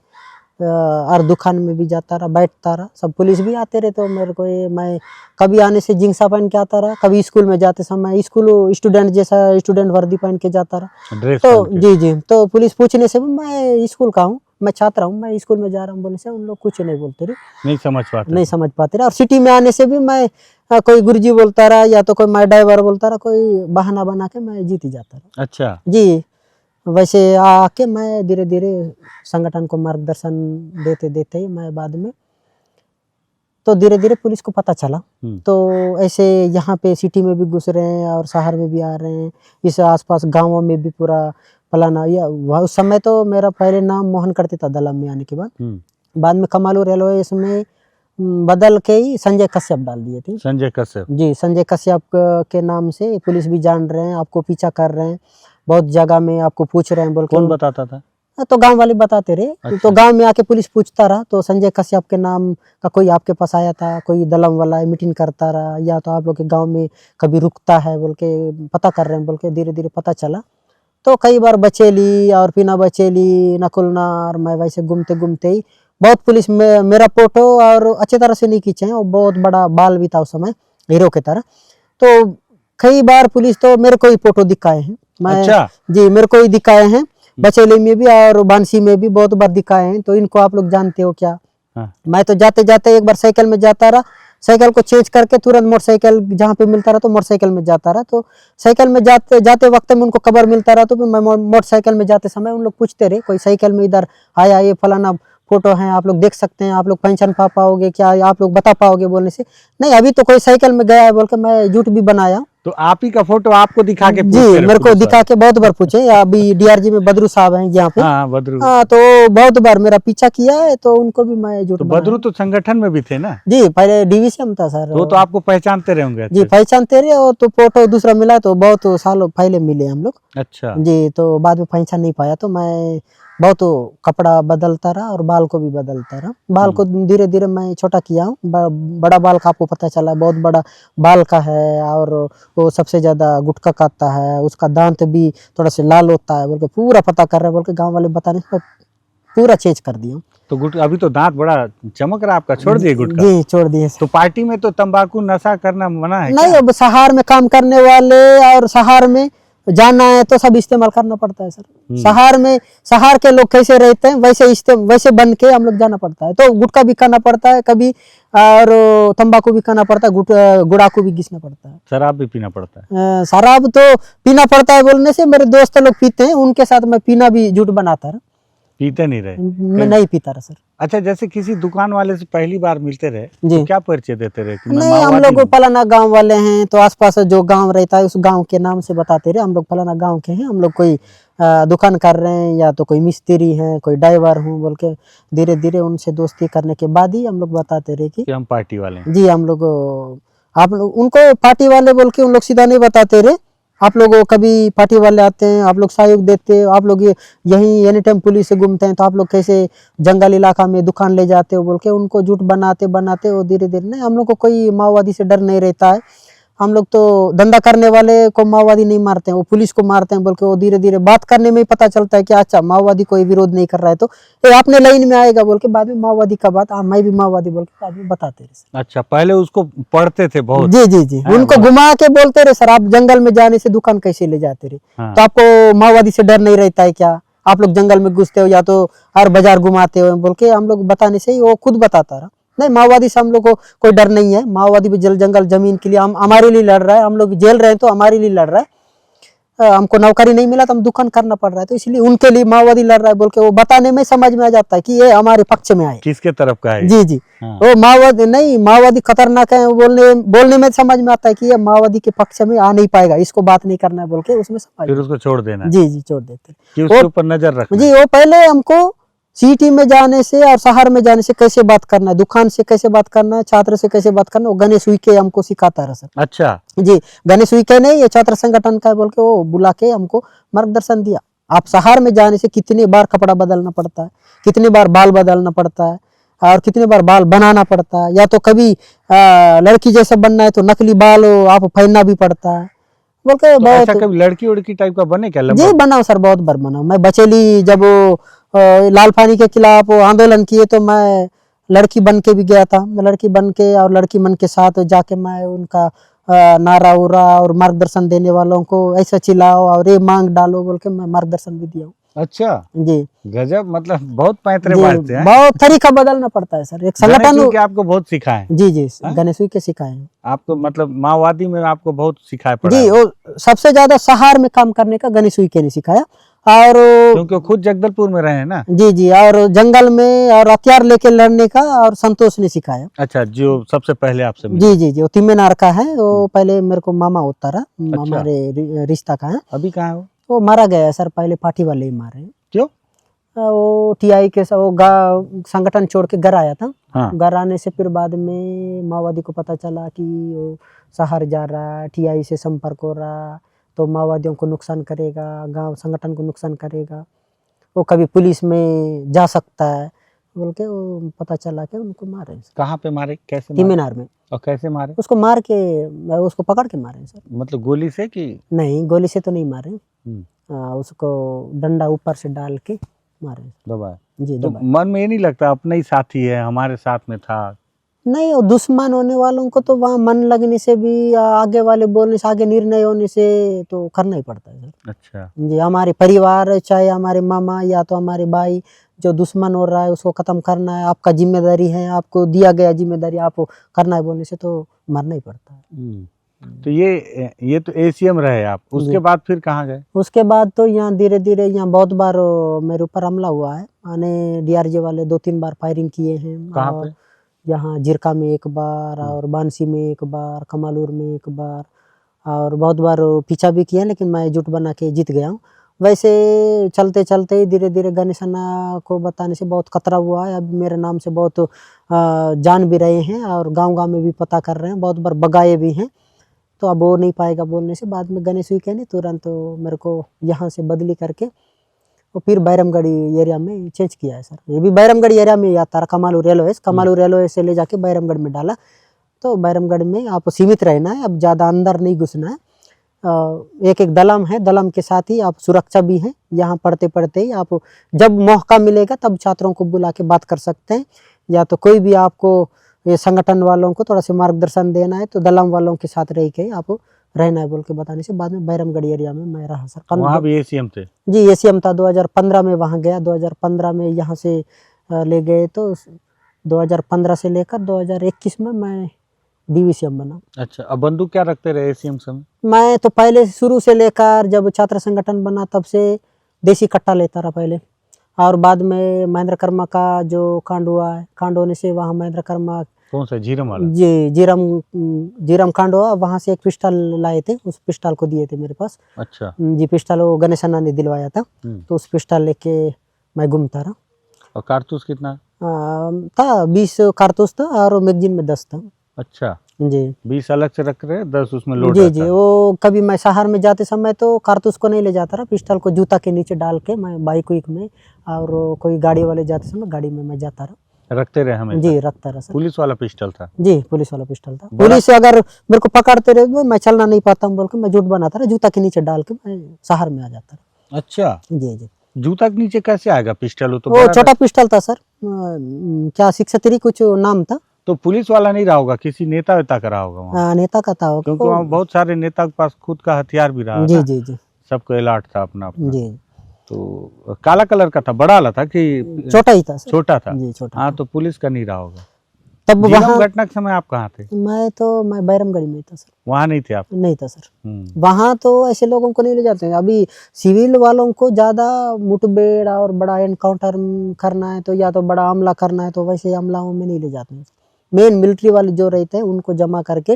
और दुकान में भी जाता रहा, बैठता रहा। सब पुलिस भी आते रहे तो मेरे को ये मैं कभी आने से जिंसा पहन के आता रहा, कभी स्कूल में जाते समय स्कूल स्टूडेंट जैसा स्टूडेंट वर्दी पहन के जाता रहा। ड्रेस तो पहन के। जी जी, तो पुलिस पूछने से भी मैं स्कूल का हूँ, मैं छात्र हूँ, मैं स्कूल में जा रहा हूँ बोलने से उन लोग कुछ नहीं बोलते रहे, नहीं समझ पाते रहे। और सिटी में आने से भी मैं कोई गुरुजी बोलता रहा या तो कोई माई ड्राइवर बोलता रहा, कोई बहाना बना के मैं जीती जाता रहा। अच्छा जी, वैसे आके मैं धीरे धीरे संगठन को मार्गदर्शन देते देते ही मैं बाद में तो धीरे धीरे पुलिस को पता चला। तो ऐसे यहाँ पे सिटी में भी घुस रहे हैं और शहर में भी आ रहे हैं, इस आसपास गांवों में भी पूरा फलाना। या उस समय तो मेरा पहले नाम मोहन करते था दलम में आने के बाद में कमालूर एलओएस में बदल के ही संजय कश्यप डाल दिए थे। संजय कश्यप? जी, संजय कश्यप के नाम से पुलिस भी जान रहे हैं, आपको पीछा कर रहे हैं, बहुत जगह में आपको पूछ रहे हैं बोल के। कौन बताता था? तो गांव वाले बताते रहे। अच्छा। तो गांव में आके पुलिस पूछता रहा, तो संजय कश्यप के नाम का कोई आपके पास आया था, कोई दलम वाला मीटिंग करता रहा, या तो आप लोग के गांव में कभी रुकता है बोल के पता कर रहे हैं बोल के धीरे धीरे पता चला। तो कई बार बचेली और पीना बचेली, नकुलनार, मैं वैसे घूमते घूमते ही बहुत पुलिस में मेरा फोटो और अच्छी तरह से नहीं खींचे हैं, और बहुत बड़ा बाल भी था उस समय हीरो की तरह। तो कई बार पुलिस तो मेरे को ही फोटो दिखाए हैं। मैं अच्छा। जी, मेरे को ही दिखाए हैं, बचेली में भी और बांसी में भी बहुत बार दिखाए हैं। तो इनको आप लोग जानते हो क्या? हाँ। मैं तो जाते जाते एक बार साइकिल में जाता रहा, साइकिल को चेंज करके तुरंत मोटरसाइकिल जहाँ पे मिलता रहा तो मोटरसाइकिल में जाता रहा। तो साइकिल में जाते वक्त में उनको खबर मिलता रहा, तो मैं मोटरसाइकिल में जाते समय उन लोग पूछते रहे, कोई साइकिल में इधर आया, ये फलाना फोटो है, आप लोग देख सकते हैं, आप लोग पेंशन पा पाओगे क्या, आप लोग बता पाओगे बोलने से नहीं अभी तो कोई साइकिल में गया है बोल के मैं झूठ भी बनाया। तो आप ही का फोटो आपको दिखा के जी, मेरे को दिखा के बहुत बार पूछे। अभी डीआरजी में बद्रू साहब हैं यहाँ पे। हाँ, बद्रू। तो बहुत बार मेरा पीछा किया है, तो उनको भी मैं झूठ। तो बद्रू तो संगठन में भी थे ना? जी, पहले डीवीसीएम था सर। वो तो आपको पहचानते रहे होंगे? जी, पहचानते रहे। और तो फोटो दूसरा मिला तो बहुत सालों पहले मिले हम लोग। अच्छा जी, तो बाद में पहचान नहीं पाया, तो मैं बहुत कपड़ा बदलता रहा और बाल को भी बदलता रहा। बाल को धीरे धीरे मैं छोटा किया हूँ। बड़ा बाल का आपको पता चला, बहुत बड़ा बाल का है, और वो सबसे ज़्यादा गुटखा खाता है, उसका दांत भी थोड़ा सा लाल होता है बोल के पूरा पता कर रहे हैं, बोल के गाँव वाले बताने से पूरा चेंज कर दिया। तो गुटखा अभी तो दांत बड़ा चमक रहा आपका, छोड़ दिए गुटखा? जी छोड़ दिए। तो पार्टी में तो तंबाकू नशा करना मना है नहीं, क्या? अब शहर में काम करने वाले और शहर में जाना है तो सब इस्तेमाल करना पड़ता है सर। शहर में शहर के लोग कैसे रहते हैं वैसे बन के हम लोग जाना पड़ता है, तो गुटखा भी खाना पड़ता है कभी, और तंबाकू भी खाना पड़ता है, गुड़ाकू भी घिसना पड़ता है, शराब भी पीना पड़ता है। शराब तो पीना पड़ता है बोलने से, मेरे दोस्त लोग पीते हैं, उनके साथ मैं पीना भी झूठ बनाता रहा, पीते नहीं रहे? मैं नहीं पीता रहा सर। अच्छा, जैसे किसी दुकान वाले से पहली बार मिलते रहे जी। तो क्या परिचय देते रहे कि मैं नहीं, हम माओवादी लोग हूँ? फलाना गांव वाले हैं, तो आसपास जो गांव रहता है उस गांव के नाम से बताते रहे, हम लोग फलाना गांव के हैं, हम लोग कोई दुकान कर रहे हैं, या तो कोई मिस्त्री हैं, कोई ड्राइवर हूँ बोल के धीरे धीरे उनसे दोस्ती करने के बाद ही हम लोग बताते रहे कि हम पार्टी वाले हैं। जी हम लोग, आप लोग उनको पार्टी वाले बोल के उन लोग सीधा नहीं बताते रहे, आप लोग कभी पार्टी वाले आते हैं, आप लोग सहयोग देते हो, आप लोग यहीं एनी टाइम पुलिस से घूमते हैं, तो आप लोग कैसे जंगल इलाका में दुकान ले जाते हो बोल के उनको झूठ बनाते बनाते वो धीरे धीरे। नहीं, हम लोग को कोई माओवादी से डर नहीं रहता है, हम लोग तो धंधा करने वाले को माओवादी नहीं मारते हैं, वो पुलिस को मारते हैं बोल के वो धीरे धीरे बात करने में ही पता चलता है कि अच्छा माओवादी कोई विरोध नहीं कर रहा है तो ये अपने लाइन में आएगा बोल के बाद में माओवादी का बात मैं भी माओवादी बोल के बाद में बताते रहे। अच्छा, पहले उसको पढ़ते थे बहुत? जी जी जी, उनको घुमा के बोलते रहे सर, आप जंगल में जाने से दुकान कैसे ले जाते रहे? हाँ। तो आपको माओवादी से डर नहीं रहता है क्या? आप लोग जंगल में घुसते हो या तो हर बाजार घुमाते हो बोल के हम लोग बताने से ही वो खुद बताता रहा। नहीं, माओवादी से हम लोग को कोई डर नहीं है, माओवादी भी जंगल जमीन के लिए हमारे लिए लड़ रहा है, हम लोग जेल रहे हैं तो हमारे लिए लड़ रहा है, हमको नौकरी नहीं मिला तो हम दुकान करना पड़ रहा है, तो इसलिए उनके लिए माओवादी लड़ रहा है बोल के वो बताने में समझ में आ जाता है कि ये हमारे पक्ष में आए। किसके तरफ का है? जी जी। हाँ। वो माओवादी नहीं, माओवादी खतरनाक है बोलने में समझ में आता है कि ये माओवादी के पक्ष में आ नहीं पाएगा, इसको बात नहीं करना है बोल के उसमें समझ, फिर उसको छोड़ देना? जी जी छोड़ देते कि उसके ऊपर नजर रखना। जी, वो पहले हमको सिटी में जाने से और शहर में जाने से कैसे बात करना है, दुकान से कैसे बात करना है, छात्र से कैसे बात करना है, वो गणेश उइके हमको सिखाता रहा सर। अच्छा जी, गणेश उइके नहीं, ये छात्र संगठन का है बोल के वो बुला के हमको मार्गदर्शन दिया। आप शहर में जाने से कितनी बार कपड़ा बदलना पड़ता है, कितनी बार बाल बदलना पड़ता है, और कितनी बार बाल बनाना पड़ता है, या तो कभी लड़की जैसा बनना है तो नकली बाल आप पहनना भी पड़ता है बोल के। तो ऐसा कभी लड़की उड़की टाइप का बने क्या? जी बनाओ सर, बहुत बार बनाओ। मैं बचेली जब वो लाल पानी के खिलाफ आंदोलन किए तो मैं लड़की बन के भी गया था, मैं लड़की बन के और लड़की मन के साथ जाके मैं उनका नारा उरा और मार्गदर्शन देने वालों को ऐसा चिल्लाओ और ये मांग डालो बोल के मैं मार्गदर्शन भी दिया हूँ। अच्छा जी, गजब, मतलब बहुत पैंतरे बाजते हैं। बहुत तरीका बदलना पड़ता है सर, एक संगठन के आपको बहुत सिखाए? जी जी, गणेश के सिखाए हैं आपको, मतलब माओवादी में आपको बहुत सिखाया पड़ा? जी, वो सबसे ज्यादा शहर में काम करने का गणेश के ने सिखाया, और क्योंकि खुद जगदलपुर में रहे हैं ना। जी जी, और जंगल में और हथियार लेके लड़ने का और संतोष ने सिखाया। अच्छा, जो सबसे पहले आपसे मिले? जी जी जी, वो तिम्मेनार का है, वो पहले मेरे को मामा होता रहा, हमारे रिश्ता का है। अभी कहाँ है वो मारा गया है सर, पहले पार्टी वाले ही मारे। क्यों? वो टीआई के वो संगठन छोड़ के घर आया था। हाँ। घर आने से फिर बाद में माओवादी को पता चला कि वो शहर जा रहा, टीआई से संपर्क हो रहा, तो माओवादियों को नुकसान करेगा, गांव संगठन को नुकसान करेगा, वो कभी पुलिस में जा सकता है बोल के वो पता चला के उनको मारे। कहाँ पे मारे, कैसे मारे? तिम्मेनार में। और कैसे मारे? उसको मार के, उसको पकड़ के मारे सर। मतलब गोली से कि? नहीं, गोली से तो नहीं मारे, उसको डंडा ऊपर से डाल के मारे, दबाए। जी तो दबाए। मन में ये नहीं लगता अपना ही साथी है, हमारे साथ में था? नहीं, वो दुश्मन होने वालों को तो वहाँ मन लगने से भी, आगे वाले बोलने से, आगे निर्णय होने से तो करना ही पड़ता है सर। अच्छा जी, हमारे परिवार चाहे हमारे मामा या तो हमारे भाई जो दुश्मन हो रहा है उसको खत्म करना है, आपका जिम्मेदारी है, आपको दिया गया जिम्मेदारी आपको करना है बोलने से तो मरना ही पड़ता है। तो ये तो एसीएम रहे आप, उसके बाद फिर कहाँ गए? उसके बाद तो यहाँ धीरे धीरे यहाँ बहुत बार मेरे ऊपर हमला हुआ है, माने डीआरजी वाले 2-3 बार फायरिंग किए हैं। कहाँ और पे? यहाँ जिरका में एक बार, और बांसी में एक बार, कमालूर में एक बार, और बहुत बार पीछा भी किया, लेकिन मैं जुट बना के जीत गया हूँ। वैसे चलते चलते ही धीरे धीरे गणेश अन्ना को बताने से बहुत खतरा हुआ है, अब मेरे नाम से बहुत जान भी रहे हैं और गांव-गांव में भी पता कर रहे हैं, बहुत बार भगाए भी हैं, तो अब वो नहीं पाएगा बोलने से बाद में गणेश उइके ने तुरंत मेरे को यहाँ से बदली करके वो फिर बैरमगढ़ी एरिया में चेंज किया है सर। ये भी बैरमगढ़ी एरिया में आता रहा, कमालू रेलवे से ले जाके बैरमगढ़ में डाला। तो बैरमगढ़ में आप सीमित रहना है, अब ज़्यादा अंदर नहीं घुसना है। एक एक दलम है, दलम के साथ ही आप सुरक्षा भी है। यहाँ पढ़ते पढ़ते ही आप जब मौका मिलेगा तब छात्रों को बुला के बात कर सकते हैं, या तो कोई भी आपको ये संगठन वालों को थोड़ा सा मार्गदर्शन देना है तो दलम वालों के साथ रह के आप रहना है बोल के बताने से बाद में बैरमगढ़ एरिया में मैं रहा सर। वहाँ भी एसीएम थे? जी एसीएम था, 2015 में वहाँ गया। 2015 में यहाँ से ले गए तो 2015 से लेकर 2021 में मैं DVCM बना। अच्छा, अब बंदूक क्या रखते रहे एसीएम समय? मैं तो पहले शुरू से लेकर जब छात्र संगठन बना तब से देसी कट्टा लेता रहा पहले, और बाद में महेंद्र कर्मा का जो कांड हुआ है, कांड होने से वहाँ महेंद्र कर्मा कौन सा, जीरम वाला? जी जीरम कांड हुआ, वहाँ से एक पिस्टल लाए थे, उस पिस्टल को दिए थे मेरे पास। अच्छा जी पिस्टल वो गणेश अन्ना ने दिलवाया था, तो उस पिस्टल लेके मैं घूमता रहा। और कारतूस कितना था? 20 कारतूस था और मैगजीन में 10 था। अच्छा जी 20 अलग से रख रहे, 10 उसमें लोड जी वो कभी मैं शहर में जाते समय तो कारतूस को नहीं ले जाता रहा, पिस्टल को जूता के नीचे डाल के मैं बाइक में, और कोई गाड़ी वाले जाते समय गाड़ी में मैं जाता रहा, रखते रहे हमें? जी रखता रहा सर। पुलिस वाला पिस्टल था? जी पुलिस वाला पिस्टल था। पुलिस अगर मेरे को पकड़ते रहे मैं चलना नहीं पाता हूँ बोल के मैं झूठ बनाता रहा, जूता के नीचे डाल के मैं शहर में आ जाता रहा। अच्छा जी जी जूता के नीचे कैसे आएगा पिस्टल? वो तो वो बड़ा छोटा पिस्टल था सर, क्या 6 कुछ नाम था। तो पुलिस वाला नहीं रहा होगा, किसी नेता वेता का रहा होगा वहाँ? नेता का था क्योंकि वहाँ बहुत सारे नेता के पास खुद का हथियार भी रहा जी था। जी जी सबको अलर्ट था अपना अपना। जी तो काला कलर का था, बड़ा वाला था कि छोटा ही था सर? छोटा था? जी छोटा। हाँ तो पुलिस का नहीं रहा होगा। तब वहाँ घटना के समय आप कहाँ थे? मैं बैरमगढ़ी में था सर। वहाँ नहीं थे आप? नहीं था सर। वहाँ तो ऐसे लोगों को नहीं ले जाते हैं। अभी सिविल वालों को ज़्यादा मुठभेड़ और बड़ा एनकाउंटर करना है तो या तो बड़ा हमला करना है तो वैसे हमलाओं में नहीं ले जाते हैं। मेन मिलिट्री वाले जो रहते हैं उनको जमा करके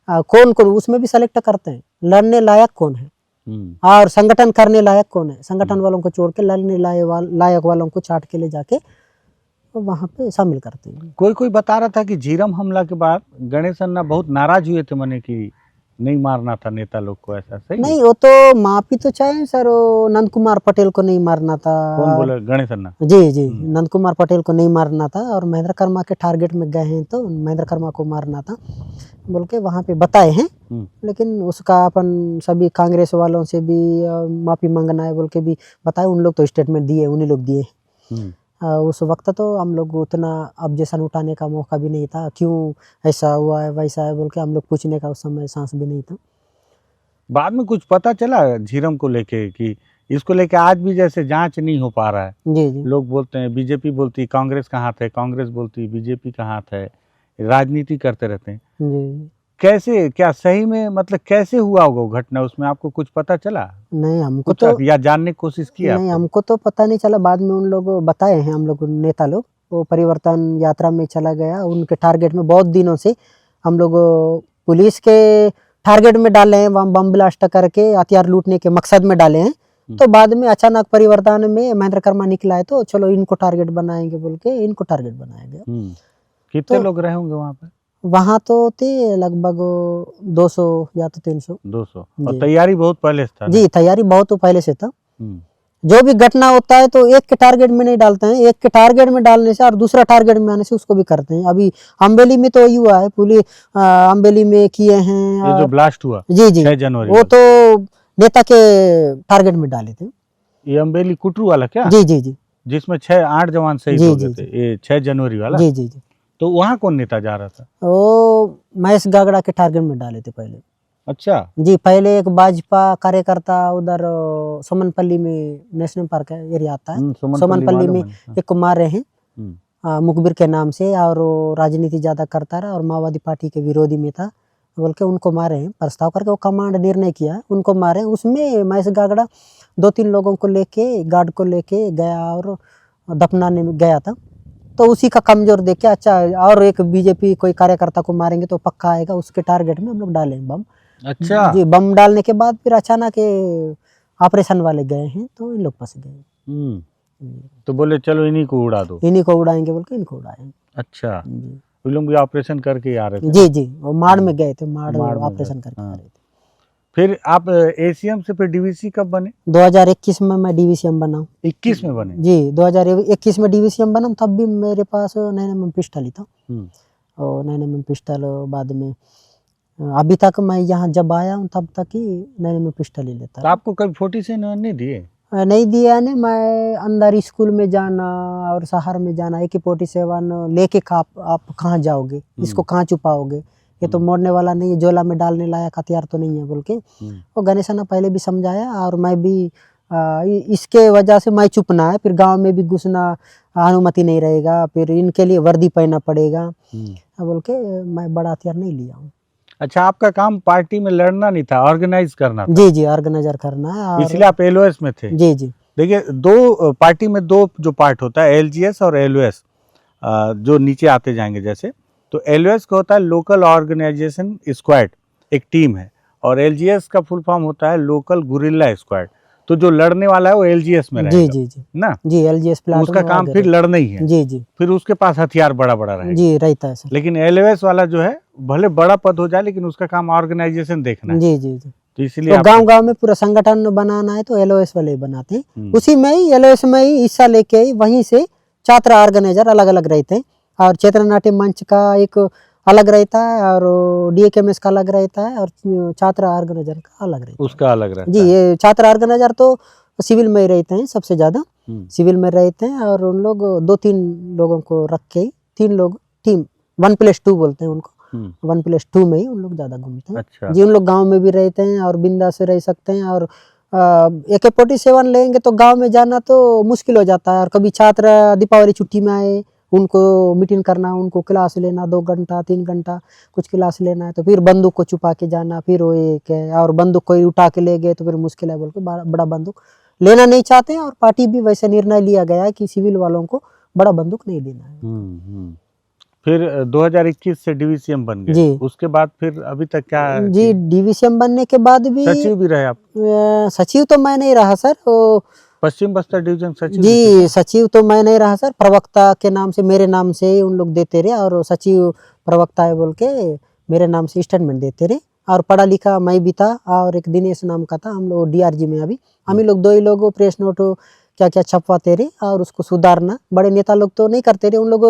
कौन कौन उसमें भी सेलेक्ट करते हैं, लड़ने लायक कौन है और संगठन करने लायक कौन है। संगठन वालों को छोड़ के लड़ने लायक वालों को छाट के ले जाके वहाँ पे शामिल करते हैं। कोई बता रहा था कि झीरम हमला के बाद गणेश अन्ना बहुत नाराज हुए थे, माने कि नहीं मारना था नेता लोग को, ऐसा सही? नहीं वो तो माफी तो चाहे सर, नंद कुमार पटेल को नहीं मारना था। कौन बोले? गणेश अन्ना? जी जी नंद कुमार पटेल को नहीं मारना था और महेंद्र कर्मा के टारगेट में गए हैं तो महेंद्र कर्मा को मारना था बोल के वहाँ पे बताए हैं। लेकिन उसका अपन सभी कांग्रेस वालों से भी माफी मांगना है बोल के भी बताए, उन लोग तो स्टेटमेंट दिए, उन्हीं लोग दिए। उस वक्त तो हम लोग उतना ऑब्जेक्शन उठाने का मौका भी नहीं था, क्यों ऐसा हुआ है वैसा है बोल के हम लोग पूछने का उस समय सांस भी नहीं था। बाद में कुछ पता चला झीरम को लेके कि इसको लेके आज भी जैसे जांच नहीं हो पा रहा है? जी जी लोग बोलते हैं, बीजेपी बोलती कांग्रेस का हाथ है, कांग्रेस बोलती बीजेपी का हाथ है, राजनीति करते रहते हैं। जी कैसे, क्या सही में मतलब कैसे हुआ होगा वो घटना? उसमें आपको कुछ पता चला? नहीं हमको कुछ या जानने की कोशिश की? नहीं हमको तो पता नहीं चला, बाद में उन लोग बताए हैं, हम लोग नेता लोग वो परिवर्तन यात्रा में चला गया, उनके टारगेट में बहुत दिनों से हम लोग पुलिस के टारगेट में डाले हैं, वहाँ बम ब्लास्ट करके हथियार लूटने के मकसद में डाले हैं। तो बाद में अचानक परिवर्तन में महेंद्र कर्मा निकला है तो चलो इनको टारगेट बनाएंगे बोल के इनको टारगेट बनाया गया। कितने लोग रहे होंगे वहाँ पे? वहाँ तो थे लगभग 200 या तो 300। 200। और तैयारी बहुत पहले से था? जी तैयारी बहुत पहले से था। जो भी घटना होता है तो एक के टारगेट में नहीं डालते हैं, एक के टारगेट में डालने से और दूसरा टारगेट में आने से उसको भी करते हैं। अभी अम्बेली में तो यही हुआ है, पुलिस अम्बेली में किए हैं। ये जो ब्लास्ट हुआ जी जी 6 जनवरी वो तो नेता के टारगेट में डाले थे। ये अम्बेली कुटरू वाला क्या? जी जी जी जिसमें 6-8 जवान शहीद हो गए थे, ये 6 जनवरी वाला? जी जी जी। तो वहाँ कौन नेता जा रहा था? वो महेश गागड़ा के टारगेट में डाले थे पहले। अच्छा जी पहले एक भाजपा कार्यकर्ता उधर सोमनपल्ली में नेशनल पार्क एरिया आता है, सोमनपल्ली में एक को मारे हैं मुखबिर के नाम से, और राजनीति ज्यादा करता रहा और माओवादी पार्टी के विरोधी में था बोल के उनको मारे हैं, प्रस्ताव करके वो कमांड निर्णय किया उनको मारे। उसमें महेश गागड़ा 2-3 लोगों को लेके गार्ड को लेके गया और दफनाने में गया था। तो उसी का कमजोर देख के अच्छा और एक बीजेपी कोई कार्यकर्ता को मारेंगे तो पक्का आएगा, उसके टारगेट में हम लोग डालें बम। अच्छा जी बम डालने के बाद फिर अचानक ऑपरेशन वाले गए हैं तो इन लोग फंस गए। तो बोले चलो इन्हीं को उड़ा दो, इन्हीं को उड़ाएंगे बोल के इनको उड़ाए। अच्छा वो लोग भी ऑपरेशन करके आ रहे थे? जी जी वो माड़ में गए थे, माड़ ऑपरेशन करके आ रहे थे। फिर आप एसीएम से फिर डीवीसी कब बने? 2021 में मैं डीवीसीएम बना हूँ। 21 में बने? जी, 2021 में डीवीसीएम बना हूँ, तब भी मेरे पास 9mm पिस्टल ही था। और 9mm पिस्टल बाद में अभी तक मैं यहाँ जब आया हूँ तब तक ही 9mm पिस्टल ही लेता। तो आपको कभी 47 नहीं दिए? नहीं दिया ने, मैं अंदर स्कूल में जाना और शहर में जाना, AK-47 लेके आप कहाँ जाओगे, इसको कहाँ छुपाओगे, ये तो मोड़ने वाला नहीं है, झोला में डालने लायक हथियार तो नहीं है बोल के वो गणेश ने पहले भी समझाया। और मैं भी इसके वजह से मैं चुप ना है, फिर गांव में भी घुसना अनुमति नहीं रहेगा, फिर इनके लिए वर्दी पहनना पड़ेगा बोल के मैं बड़ा हथियार नहीं लिया हूँ। अच्छा, आपका काम पार्टी में लड़ना नहीं था, ऑर्गेनाइज करना था? जी जी, ऑर्गेनाइजर करना है। इसलिए आप एलओएस में थे? जी जी। देखिए, दो पार्टी में दो जो पार्ट होता है, एलजीएस और एलओएस, जो नीचे आते जाएंगे जैसे। तो एलओएस का होता है लोकल ऑर्गेनाइजेशन स्क्वाड, एक टीम है, और एलजीएस का फुल फॉर्म होता है लोकल गुरिल्ला स्क्वाड। तो जो लड़ने वाला है वो एलजीएस में रहेगा। जी जी ना जी, एलजीएस प्लाटून उसका काम फिर लड़ना ही है। जी जी, फिर उसके पास हथियार बड़ा बड़ा रहेगा। जी रहता है सर। लेकिन एलओएस वाला जो है भले बड़ा पद हो जाए, लेकिन उसका काम ऑर्गेनाइजेशन देखना है। जी जी जी। तो इसलिए तो गांव-गांव में पूरा संगठन बनाना है तो एलओएस वाले ही बनाते हैं। उसी में ही एलओएस में ही हिस्सा लेके वहीं से छात्र ऑर्गेनाइजर अलग अलग रहते हैं। और चैत्र नाट्य मंच का एक अलग रहता है, और DKMS का अलग रहता है, और छात्र ऑर्गेनाइजर का अलग रहता है। उसका अलग रहता है। जी, ये छात्र ऑर्गेनाइजर तो सिविल में ही रहते हैं, सबसे ज्यादा सिविल में रहते हैं। और उन लोग 2-3 लोगों को रख के 3 लोग टीम 1+2 बोलते हैं उनको, 1+2 में ही उन लोग ज्यादा घूमते हैं। अच्छा। जी, उन लोग गांव में भी रहते हैं और बिंदास से रह सकते हैं। और AK-47 लेंगे तो गांव में जाना तो मुश्किल हो जाता है। और कभी छात्र दीपावली छुट्टी में आए, उनको मीटिंग करना, उनको क्लास लेना 2 घंटा 3 घंटा कुछ क्लास लेना है, तो फिर बंदूक को छुपा के जाना, फिर वो एक है। और बंदूक कोई उठा के ले गए तो फिर मुश्किल है बोल के बड़ा बंदूक लेना नहीं चाहते हैं। और पार्टी भी वैसे निर्णय लिया गया है कि सिविल वालों को बड़ा बंदूक नहीं लेना है। फिर 2021 से डीवीसीएम बन गए जी। उसके बाद फिर अभी तक क्या? जी, डीवीसीएम बनने के बाद भी सचिव भी रहे आप? सचिव तो मैं नहीं रहा सर। पश्चिम बस्तर डिवीजन सचिव? जी, सचिव तो मैं नहीं रहा सर। प्रवक्ता के नाम से, मेरे नाम से ही उन लोग देते रहे, और सचिव प्रवक्ता है बोल के मेरे नाम से स्टेटमेंट देते रहे। और पढ़ा लिखा मैं भी था, और एक दिनेश नाम का था, हम लोग DRG में अभी हम ही लोग 2 ही लोग प्रेस नोट क्या क्या छपवाते रहे और उसको सुधारना। बड़े नेता लोग तो नहीं करते रहे, उन लोग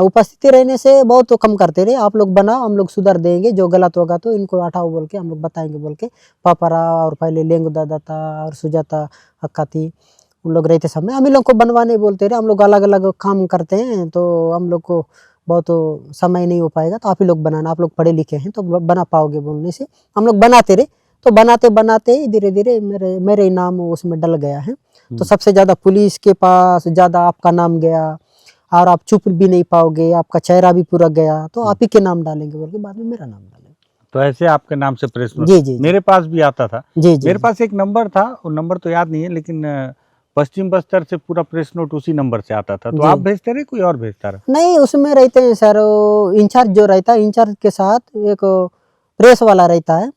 उपस्थिति रहने से बहुत तो कम करते रहे। आप लोग बनाओ, हम लोग सुधार देंगे, जो गलत होगा तो इनको हटाओ बोल के हम लोग बताएंगे बोल के। पापरा और पहले लेंगू दादा था और सुजाता अक्का थी, उन लोग रहते समय हम ही लोग को बनवाने बोलते रहे। हम लोग अलग अलग काम करते हैं तो हम लोग को बहुत समय नहीं हो पाएगा, तो आप ही लोग बनाना, आप लोग पढ़े लिखे हैं तो बना पाओगे बोलने से हम लोग बनाते रहे। तो बनाते बनाते धीरे धीरे मेरे नाम उसमें डल गया है। तो सबसे ज़्यादा पुलिस के पास ज़्यादा आपका नाम गया, और आप चुप भी नहीं पाओगे, आपका चेहरा भी पूरा गया, तो आप ही के नाम डालेंगे बोल के बाद में मेरा नाम डालेंगे। तो ऐसे आपके नाम से प्रेस नोट? जी जी, मेरे पास भी आता था। जी जी, मेरे पास एक नंबर था, वो नंबर तो याद नहीं है, लेकिन पश्चिम बस्तर से पूरा प्रेस नोट उसी नंबर से आता था। तो आप भेजते रहे, कोई और भेजता रहा? नहीं, उसमें रहते हैं सर इंचार्ज जो रहता है, इंचार्ज के साथ एक प्रेस वाला रहता है,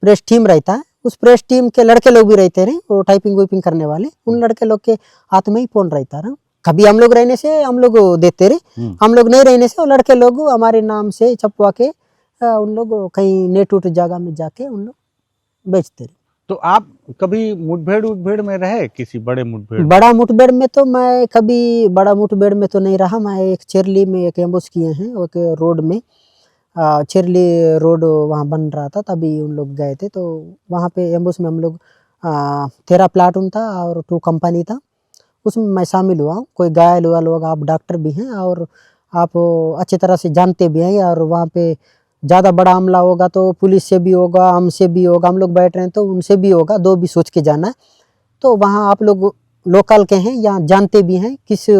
प्रेस टीम रहता है। उस प्रेस टीम के लड़के लोग भी रहते रहे, वो टाइपिंग वाइपिंग करने वाले, उन लड़के लोग के हाथ में ही फोन रहता रहा। कभी हम लोग रहने से हम लोग देते रहे, हम लोग नहीं रहने से वो लड़के लोग हमारे नाम से छपवा के उन लोग कहीं नेट उट जगह में जाके उन लोग बेचते रहे। तो आप कभी मुठभेड़ में रहे, किसी बड़े मुठभेड़? बड़ा मुठभेड़ में तो मैं कभी बड़ा मुठभेड़ में तो नहीं रहा। मैं एक चेरली में एक एम्बुश किए हैं, एक रोड में, चेरली रोड वहाँ बन रहा था, तभी उन लोग गए थे। तो वहाँ पे एम्बुश में हम लोग 13 प्लाटून था और 2 कंपनी था, उसमें मैं शामिल हुआ हूँ। कोई घायल हुआ लोग, आप डॉक्टर भी हैं और आप अच्छी तरह से जानते भी हैं। और वहाँ पे ज़्यादा बड़ा हमला होगा तो पुलिस से भी होगा, हमसे भी होगा, हम लोग बैठ रहे हैं तो उनसे भी होगा, 2 भी सोच के जाना है। तो वहाँ आप लोग लोकल के हैं, यहाँ जानते भी हैं किस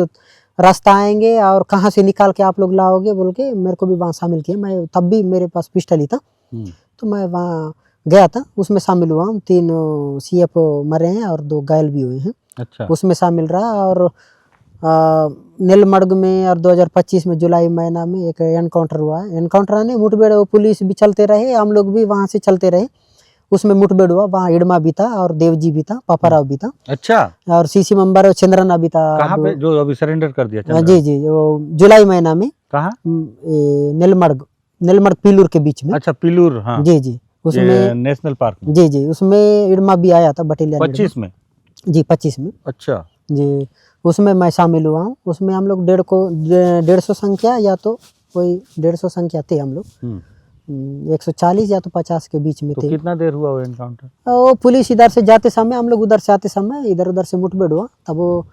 रास्ता आएंगे और कहाँ से निकाल के आप लोग लाओगे बोल के मेरे को भी वहाँ शामिल किया। मैं तब भी मेरे पास पिस्टल ही था, तो मैं वहाँ गया था, उसमें शामिल हुआ हूँ। 3 CF मरे हैं और 2 घायल भी हुए हैं। अच्छा। उसमें शामिल रहा। और नीलमर्ग में और 2025 में जुलाई महीना में एक एनकाउंटर हुआ है। एनकाउंटर ने मुठभेड़, पुलिस भी चलते रहे, हम लोग भी वहाँ से चलते रहे, उसमें मुठभेड़ हुआ। वहाँ इड़मा भी था और देवजी भी था, पापाराव भी था। अच्छा। और CC मेंबर चंद्रना भी था। कहाँ पे जो अभी सरेंडर कर दिया? जी जी, वो जुलाई महीना में। कहाँ? नीलमर्ग पीलूर के बीच में। अच्छा, पीलूर। हाँ जी जी, उसमें नेशनल पार्क में जी उसमें इडमा भी आया था, बटेलियन 25 में। जी 25 में अच्छा। जी, उसमें मैं शामिल हुआ हूँ। उसमें हम लोग 150 संख्या या तो कोई 150 संख्या थे हम लोग, 140 या तो 50 के बीच में तो थे। कितना देर हुआ वो एनकाउंटर? वो पुलिस इधर से जाते समय, हम लोग उधर से आते समय इधर उधर से मुठभेड़ हुआ। तब वो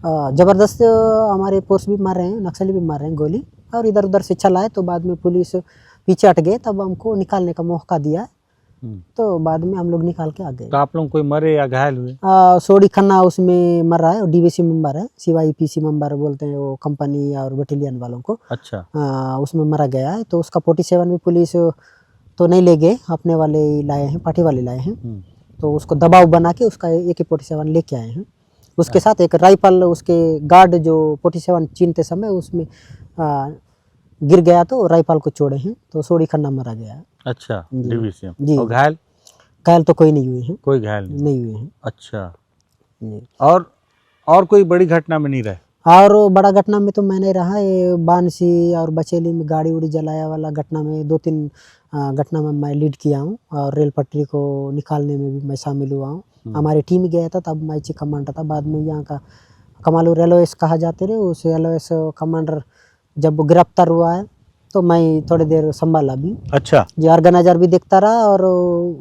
ज़बरदस्त हमारे पोस्ट भी मार रहे हैं, नक्सली भी मार रहे हैं गोली, और इधर उधर से चलाए। तो बाद में पुलिस पीछे हट गए, तब हमको निकालने का मौका दिया, तो बाद में हम लोग निकाल के आ गए। तो आप लोग कोई मरे या घायल हुए? सोडी खन्ना उसमें मर रहा है, डीवीसी मेंबर है, CYPC मेंबर बोलते हैं वो कंपनी और बटालियन वालों को। अच्छा। उसमें मरा गया है। तो उसका 47 भी पुलिस तो नहीं ले गए, अपने वाले ही लाए हैं, पार्टी वाले लाए हैं। तो उसको दबाव बना के उसका AK-47 लेके आए हैं। उसके साथ एक राइफल, उसके गार्ड जो 47 छीनते समय उसमें गिर गया, तो राइफल को छोड़े हैं, तो सोडी खन्ना मरा गया है। अच्छा, जी। DVCM। जी। और घायल? घायल तो कोई नहीं हुए हैं। कोई घायल नहीं हुए हैं। अच्छा। जी। और कोई बड़ी घटना में नहीं रहे? और बड़ा घटना में तो मैं नहीं रहा। ये बानसी और बचेली में गाड़ी उड़ी जलाया वाला घटना में 2-3 घटना में मैं लीड किया हूँ, और रेल पटरी को निकालने में भी मैं शामिल हुआ हूँ। हमारी टीम गया था, तब मैं चीफ कमांडर था। बाद में यहाँ का कमालूर LOS कहा जाते रहे, उस LOS कमांडर जब गिरफ्तार हुआ है, तो मैं थोड़ी देर संभाला भी। अच्छा जी, ऑर्गेनाइजर भी देखता रहा और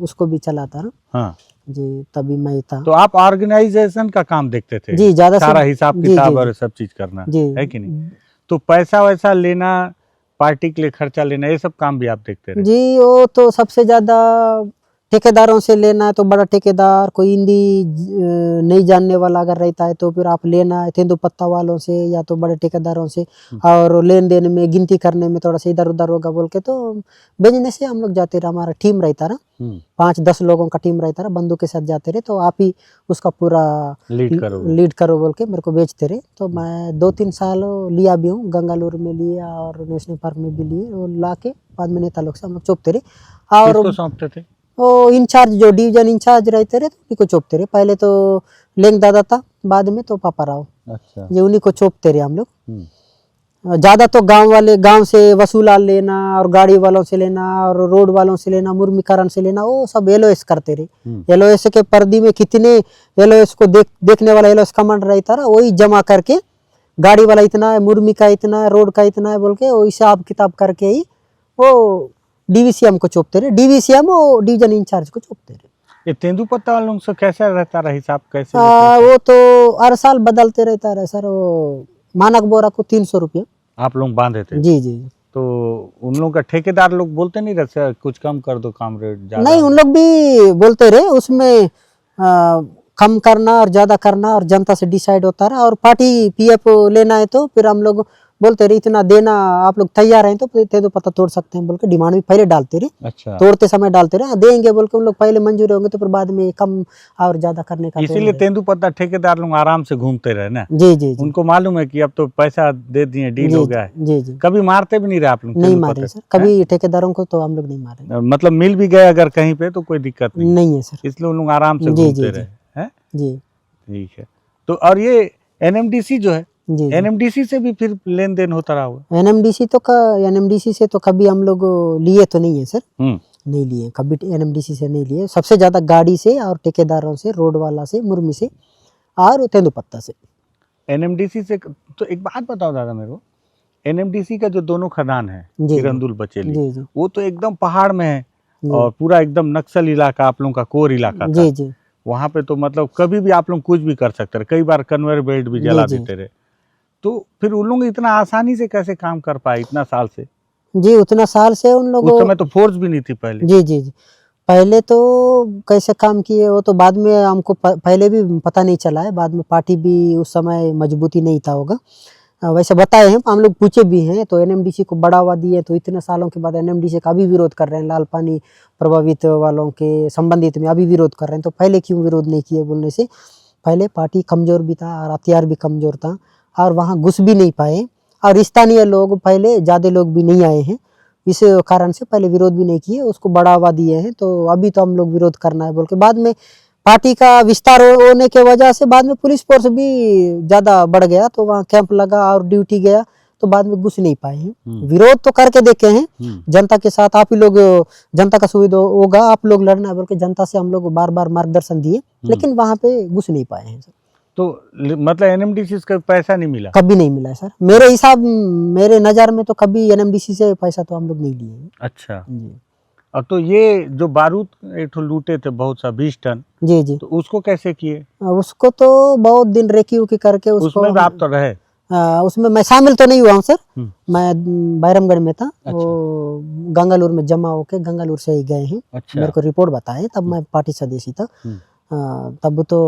उसको भी चलाता रहा। हाँ। जी, तभी मैं था। तो आप ऑर्गेनाइजेशन का काम देखते थे? जी, ज़्यादा सारा हिसाब किताब जी, और सब चीज करना जी, है कि नहीं? तो पैसा वैसा लेना, पार्टी के लिए खर्चा लेना, ये सब काम भी आप देखते रहे? जी, वो तो सबसे ज़्यादा ठेकेदारों से लेना है, तो बड़ा ठेकेदार कोई हिंदी नहीं जानने वाला अगर रहता है, तो फिर आप लेना है तेंदुपत्ता वालों से या तो बड़े ठेकेदारों से, और लेन देन में गिनती करने में थोड़ा सा इधर उधर होगा बोल के, तो भेजने से हम लोग जाते रहे। हमारा टीम रहता रहा, 5-10 लोगों का टीम रहता रहा, बंदूक के साथ जाते रहे। तो आप ही उसका पूरा लीड करो बोल के मेरे को बेचते रहे। तो मैं 2-3 साल लिया भी हूँ, गंगालूर में लिया और नेशनल पार्क में भी लिए। वो ला के बाद में नेता लोग से हम लोग चौपते रहे। और किसको सौंपते थे? वो इंचार्ज, जो डिवीजन इंचार्ज रहते रहे, तो उन्हीं को चौपते रहे। पहले तो लेंग दादा था, बाद में तो पापा राव। अच्छा। ये उन्हीं को चौपते रहे हम लोग। ज़्यादा तो गांव वाले, गांव से वसूला लेना और गाड़ी वालों से लेना और रोड वालों से लेना, मुर्मीकरण से लेना, वो सब LOS करते रहे। LOS के पर्दी में कितने LOS को देखने वाला LOS कमांडर रहता रहा, वही जमा करके गाड़ी वाला इतना है, मुर्मी का इतना है, रोड का इतना है बोल के वो हिसाब किताब करके ही वो DVCM को चौपते रहे। DVCM वो डिवीजन इंचार्ज को चौपते रहे। ये तेंदुपत्ता वालों से कैसा रहता रहा हिसाब, कैसे? वो तो हर साल बदलते रहता है सर। वो मानक बोरा को 300 रुपये आप लोग बांधे थे? जी जी। तो उन लोगों का ठेकेदार लोग बोलते नहीं रहते कुछ कम कर दो, काम रेट ज्यादा? नहीं, उन लोग भी बोलते रहे, उसमें कम करना और ज़्यादा करना और जनता से डिसाइड होता रहा। और पार्टी PF लेना है तो फिर हम लोग बोलते रहे इतना देना, आप लोग तैयार हैं तो तेंदुपत्ता तोड़ सकते हैं बोल के डिमांड भी पहले डालते रहे। अच्छा। तोड़ते समय डालते रहे, देंगे बोल के उन लोग पहले मंजूर होंगे, तो फिर बाद में कम और ज़्यादा करने का। इसीलिए तेंदुपत्ता ठेकेदार लोग आराम से घूमते रहे ना। जी जी जी। उनको मालूम है कि अब तो पैसा दे दिए, डील हो गया है। जी जी। कभी मारते भी नहीं रहे आप लोग? नहीं मारे सर, कभी ठेकेदारों को तो हम लोग नहीं मारे। मतलब मिल भी गए अगर कहीं पे तो कोई दिक्कत नहीं है सर, इसलिए उन लोग आराम से घूमते रहे हैं जी। ठीक है। तो और ये NMDC जो है, जी NMDC से भी फिर लेन देन होता रहा हुआ? NMDC से तो कभी हम लोग लिए तो नहीं है सर। नहीं लिए कभी, NMDC से नहीं लिए। सबसे ज़्यादा गाड़ी से और ठेकेदारों से, रोड वाला से, मुर्मी से और तेंदुपत्ता से। NMDC से तो एक बात बताओ दादा मेरे को, NMDC का जो दोनों खदान है किरंदुल बचेली, वो तो एकदम पहाड़ में है और पूरा एकदम नक्सल इलाका, आप लोगों का कोर इलाका था। जी जी। वहाँ पे तो मतलब कभी भी आप लोग कुछ भी कर सकते रहे, कई बार कन्वेयर बेल्ट भी जला देते रहे। तो फिर उन लोग इतना आसानी से कैसे काम कर पाए इतना साल से? जी, उतना साल से उन लोगों, उस समय तो फोर्स भी नहीं थी पहले। जी जी जी। पहले तो कैसे काम किए वो तो बाद में हमको पहले भी पता नहीं चला है। बाद में पार्टी भी उस समय मजबूती नहीं था होगा, वैसे बताए हैं, हम लोग पूछे भी हैं। तो NMDC को बढ़ावा दिए, तो इतने सालों के बाद NMDC का अभी विरोध कर रहे हैं। लाल पानी प्रभावित वालों के संबंधित में अभी विरोध कर रहे हैं। तो पहले क्यों विरोध नहीं किए बोलने से, पहले पार्टी कमज़ोर भी था और हथियार भी कमज़ोर था और वहाँ घुस भी नहीं पाए, और स्थानीय लोग पहले ज़्यादा लोग भी नहीं आए हैं, इस कारण से पहले विरोध भी नहीं किए, उसको बढ़ावा दिए हैं। तो अभी तो हम लोग विरोध करना है बोल के, बाद में पार्टी का विस्तार होने के वजह से बाद में पुलिस फोर्स भी ज़्यादा बढ़ गया, तो वहाँ कैंप लगा और ड्यूटी गया, तो बाद में घुस नहीं पाए हैं। विरोध तो करके देखे हैं, जनता के साथ आप ही लोग, जनता का सुविधा होगा, आप लोग लड़ना बोल के जनता से हम लोग बार बार मार्गदर्शन दिए, लेकिन वहाँ पे घुस नहीं पाए हैं सर। तो मतलब एनएमडीसी का पैसा नहीं मिला? कभी नहीं मिला है सर, मेरे हिसाब, मेरे नज़र में तो कभी एनएमडीसी से पैसा तो हम लोग नहीं लिए हैं। अच्छा जी और तो ये जो बारूद एक ठो लूटे थे बहुत सा 20 टन, जी जी, तो उसको कैसे किए? उसको तो बहुत दिन रेकी उकी करके उसको, उसमें भी आप तो रहे? उसमें मैं शामिल तो नहीं हुआ हूँ सर, हम्म। मैं बैरमगढ़ में था। अच्छा। वो गंगालूर में जमा होके गंगालूर से ही गए हैं। अच्छा। मेरे को रिपोर्ट बताए, तब मैं पार्टी सदस्य था। हम्म। तब तो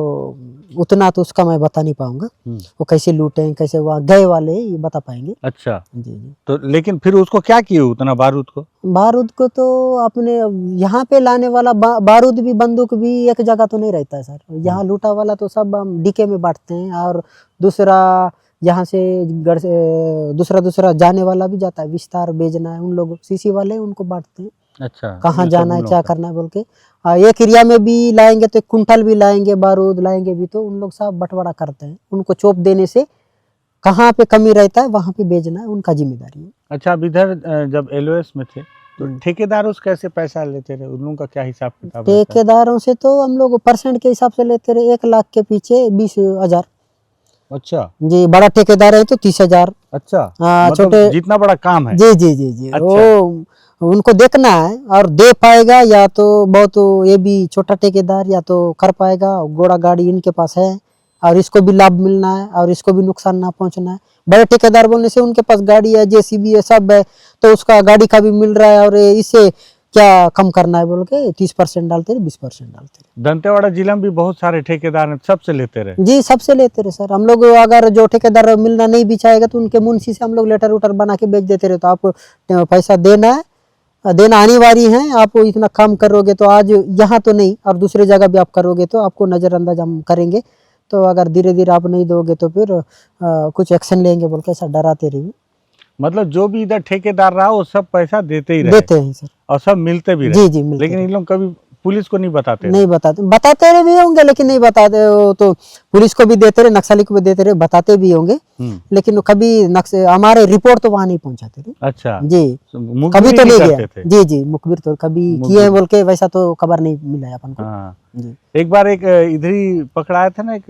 उतना तो उसका मैं बता नहीं पाऊंगा, हम्म। वो कैसे लूटे हैं, कैसे वहाँ गए वाले ये बता पाएंगे। अच्छा जी जी। तो लेकिन फिर उसको क्या किए उतना बारूद को? बारूद को तो अपने यहाँ पे लाने वाला बारूद भी, बंदूक भी एक जगह तो नहीं रहता है सर। यहाँ लूटा वाला तो सब हम डीके में बांटते हैं, और दूसरा यहाँ से गढ़ से दूसरा जाने वाला भी जाता है, विस्तार भेजना है, उन लोग सीसी वाले उनको बांटते हैं। अच्छा कहाँ ये जाना सब है, उन क्या लोगों का। करना है बोल के। एक एरिया में भी लाएंगे तो एक कुंटल भी लाएंगे, बारूद लाएंगे भी तो उन लोग सब बंटवारा करते हैं। उनको चोप देने से कहाँ पे कमी रहता है वहाँ पे भेजना है, उनका जिम्मेदारी है। अच्छा अब इधर जब एलओएस में थे तो ठेकेदारों से कैसे पैसा लेते रहे? उन लोगों का क्या हिसाब किताब रहता है? ठेकेदारों से तो हम लोग परसेंट के हिसाब से लेते रहे, 1 लाख के पीछे 20,000। अच्छा जी, बड़ा ठेकेदार है तो 30,000। अच्छा हाँ, मतलब छोटे, जितना बड़ा काम है। जी जी जी जी, अच्छा। वो उनको देखना है और दे पाएगा, या तो बहुत ये भी छोटा ठेकेदार या तो कर पाएगा, घोड़ा गाड़ी इनके पास है और इसको भी लाभ मिलना है और इसको भी नुकसान ना पहुंचना है। बड़े ठेकेदार बोलने से उनके पास गाड़ी है, जेसीबी है, सब है, तो उसका गाड़ी का भी मिल रहा है, और इससे क्या कम करना है बोल के 30% डालते रहे, 20% डालते रहे। दंतेवाड़ा जिला में भी बहुत सारे ठेकेदार हैं, सबसे लेते रहे। जी, सबसे लेते रहे सर। हम लोग अगर जो ठेकेदार मिलना नहीं बिछाएगा तो उनके मुंशी से हम लोग लेटर उटर बना के बेच देते रहे, तो आपको पैसा देना है, देना अनिवार्य है। आप इतना काम करोगे तो आज यहाँ तो नहीं और दूसरे जगह भी आप करोगे तो आपको नज़रअंदाज हम करेंगे, तो अगर धीरे धीरे आप नहीं दोगे तो फिर कुछ एक्शन लेंगे बोल के ऐसा डराते रहिए। मतलब जो भी इधर ठेकेदार रहा वो सब पैसा देते ही रहे, देते हैं सर। और सब मिलते भी रहे। जी जी, मिलते लेकिन इन लोग कभी पुलिस को नहीं बताते नहीं बताते रहे भी होंगे, लेकिन नहीं बताते। वो तो पुलिस को भी देते रहे, नक्सली को भी देते रहे, बताते भी होंगे, लेकिन वो कभी हमारे रिपोर्ट तो वहाँ नहीं पहुँचाते थे। अच्छा जी, कभी तो नहीं गया। जी जी, मुखबिर तो कभी किए बोल के वैसा तो खबर नहीं मिला है अपन को। हाँ। जी। एक बार एक इधर ही पकड़ाया था ना, एक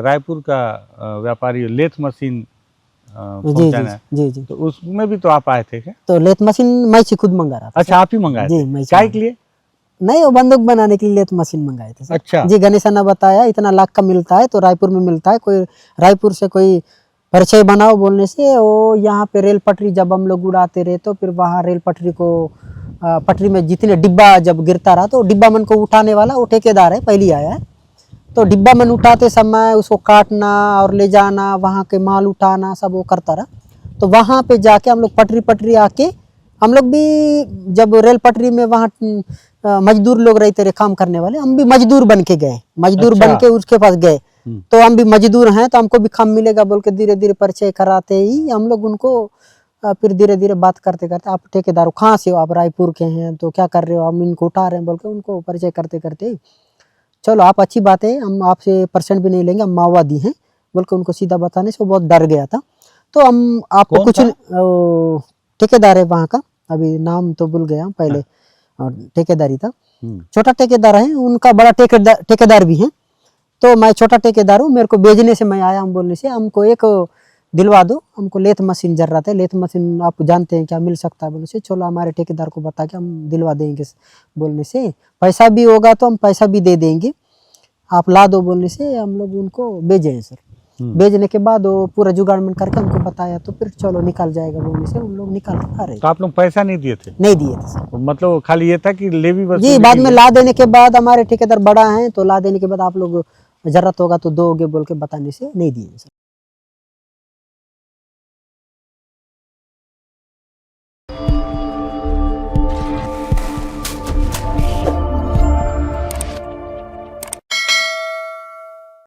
रायपुर का व्यापारी, लेथ मशीन जी पहुंचाना है, जी जी, तो उसमें भी तो आप आए थे क्या? तो लेथ मशीन मैं से खुद मंगा रहा था। अच्छा आप ही मंगाए जी, थे? मैं काय के लिए? नहीं, वो बंदूक बनाने के लिए लेथ मशीन मंगाए थे सर। अच्छा जी, गणेश ने बताया इतना लाख का मिलता है, तो रायपुर में मिलता है, कोई रायपुर से कोई परिचय बनाओ बोलने से वो यहाँ पे रेल पटरी जब हम लोग उड़ाते रहे, तो फिर वहाँ रेल पटरी को पटरी में जितने डिब्बा जब गिरता रहा, तो डिब्बा मन को उठाने वाला वो ठेकेदार है, पहले आया है। तो डिब्बा मन उठाते समय उसको काटना और ले जाना, वहाँ के माल उठाना, सब वो करता रहा। तो वहाँ पे जाके हम लोग पटरी आके, हम लोग भी जब रेल पटरी में वहाँ मजदूर लोग रहते रहे काम करने वाले, हम भी मजदूर बन के गए, मजदूर अच्छा। बन के उसके पास गए, तो हम भी मजदूर हैं तो हमको भी काम मिलेगा बोल के धीरे धीरे परिचय कराते ही हम लोग उनको फिर धीरे धीरे बात करते करते, आप ठेकेदार हो, कहाँ से हो? आप रायपुर के हैं, तो क्या कर रहे हो? हम इनको उठा रहे हैं बोल के उनको परिचय करते करते, चलो आप अच्छी बात है, हम आपसे परसेंट भी नहीं लेंगे, हम माओवादी हैं बोल के उनको सीधा बताने से वो बहुत डर गया था। तो हम आपको कुछ ठेकेदार है वहाँ का, अभी नाम तो भूल गया पहले, ठेकेदारी था, छोटा ठेकेदार है, उनका बड़ा ठेकेदार भी है। तो मैं छोटा ठेकेदार हूँ, मेरे को बेचने से मैं आया हूँ बोलने से हमको एक दिलवा दो, हमको लेथ मशीन जरूरत है, लेथ मशीन आप जानते हैं क्या मिल सकता है बोलने से, चलो हमारे ठेकेदार को बता के हम दिलवा देंगे बोलने से, पैसा भी होगा तो हम पैसा भी दे देंगे, आप ला दो बोलने से हम लोग उनको भेजे हैं सर। भेजने के बाद वो पूरा जुगाड़मेंट करके हमको बताया, तो फिर चलो निकाल जाएगा बोलने से उन लोग निकाल आ रहे। तो आप लोग पैसा नहीं दिए थे? नहीं दिए थे सर। मतलब खाली ये था कि लेवी वसूली जी, बाद में ला देने के बाद हमारे ठेकेदार बड़ा हैं, तो ला देने के बाद आप लोग जरूरत होगा तो दोगे बोल के बताने से नहीं दिए सर।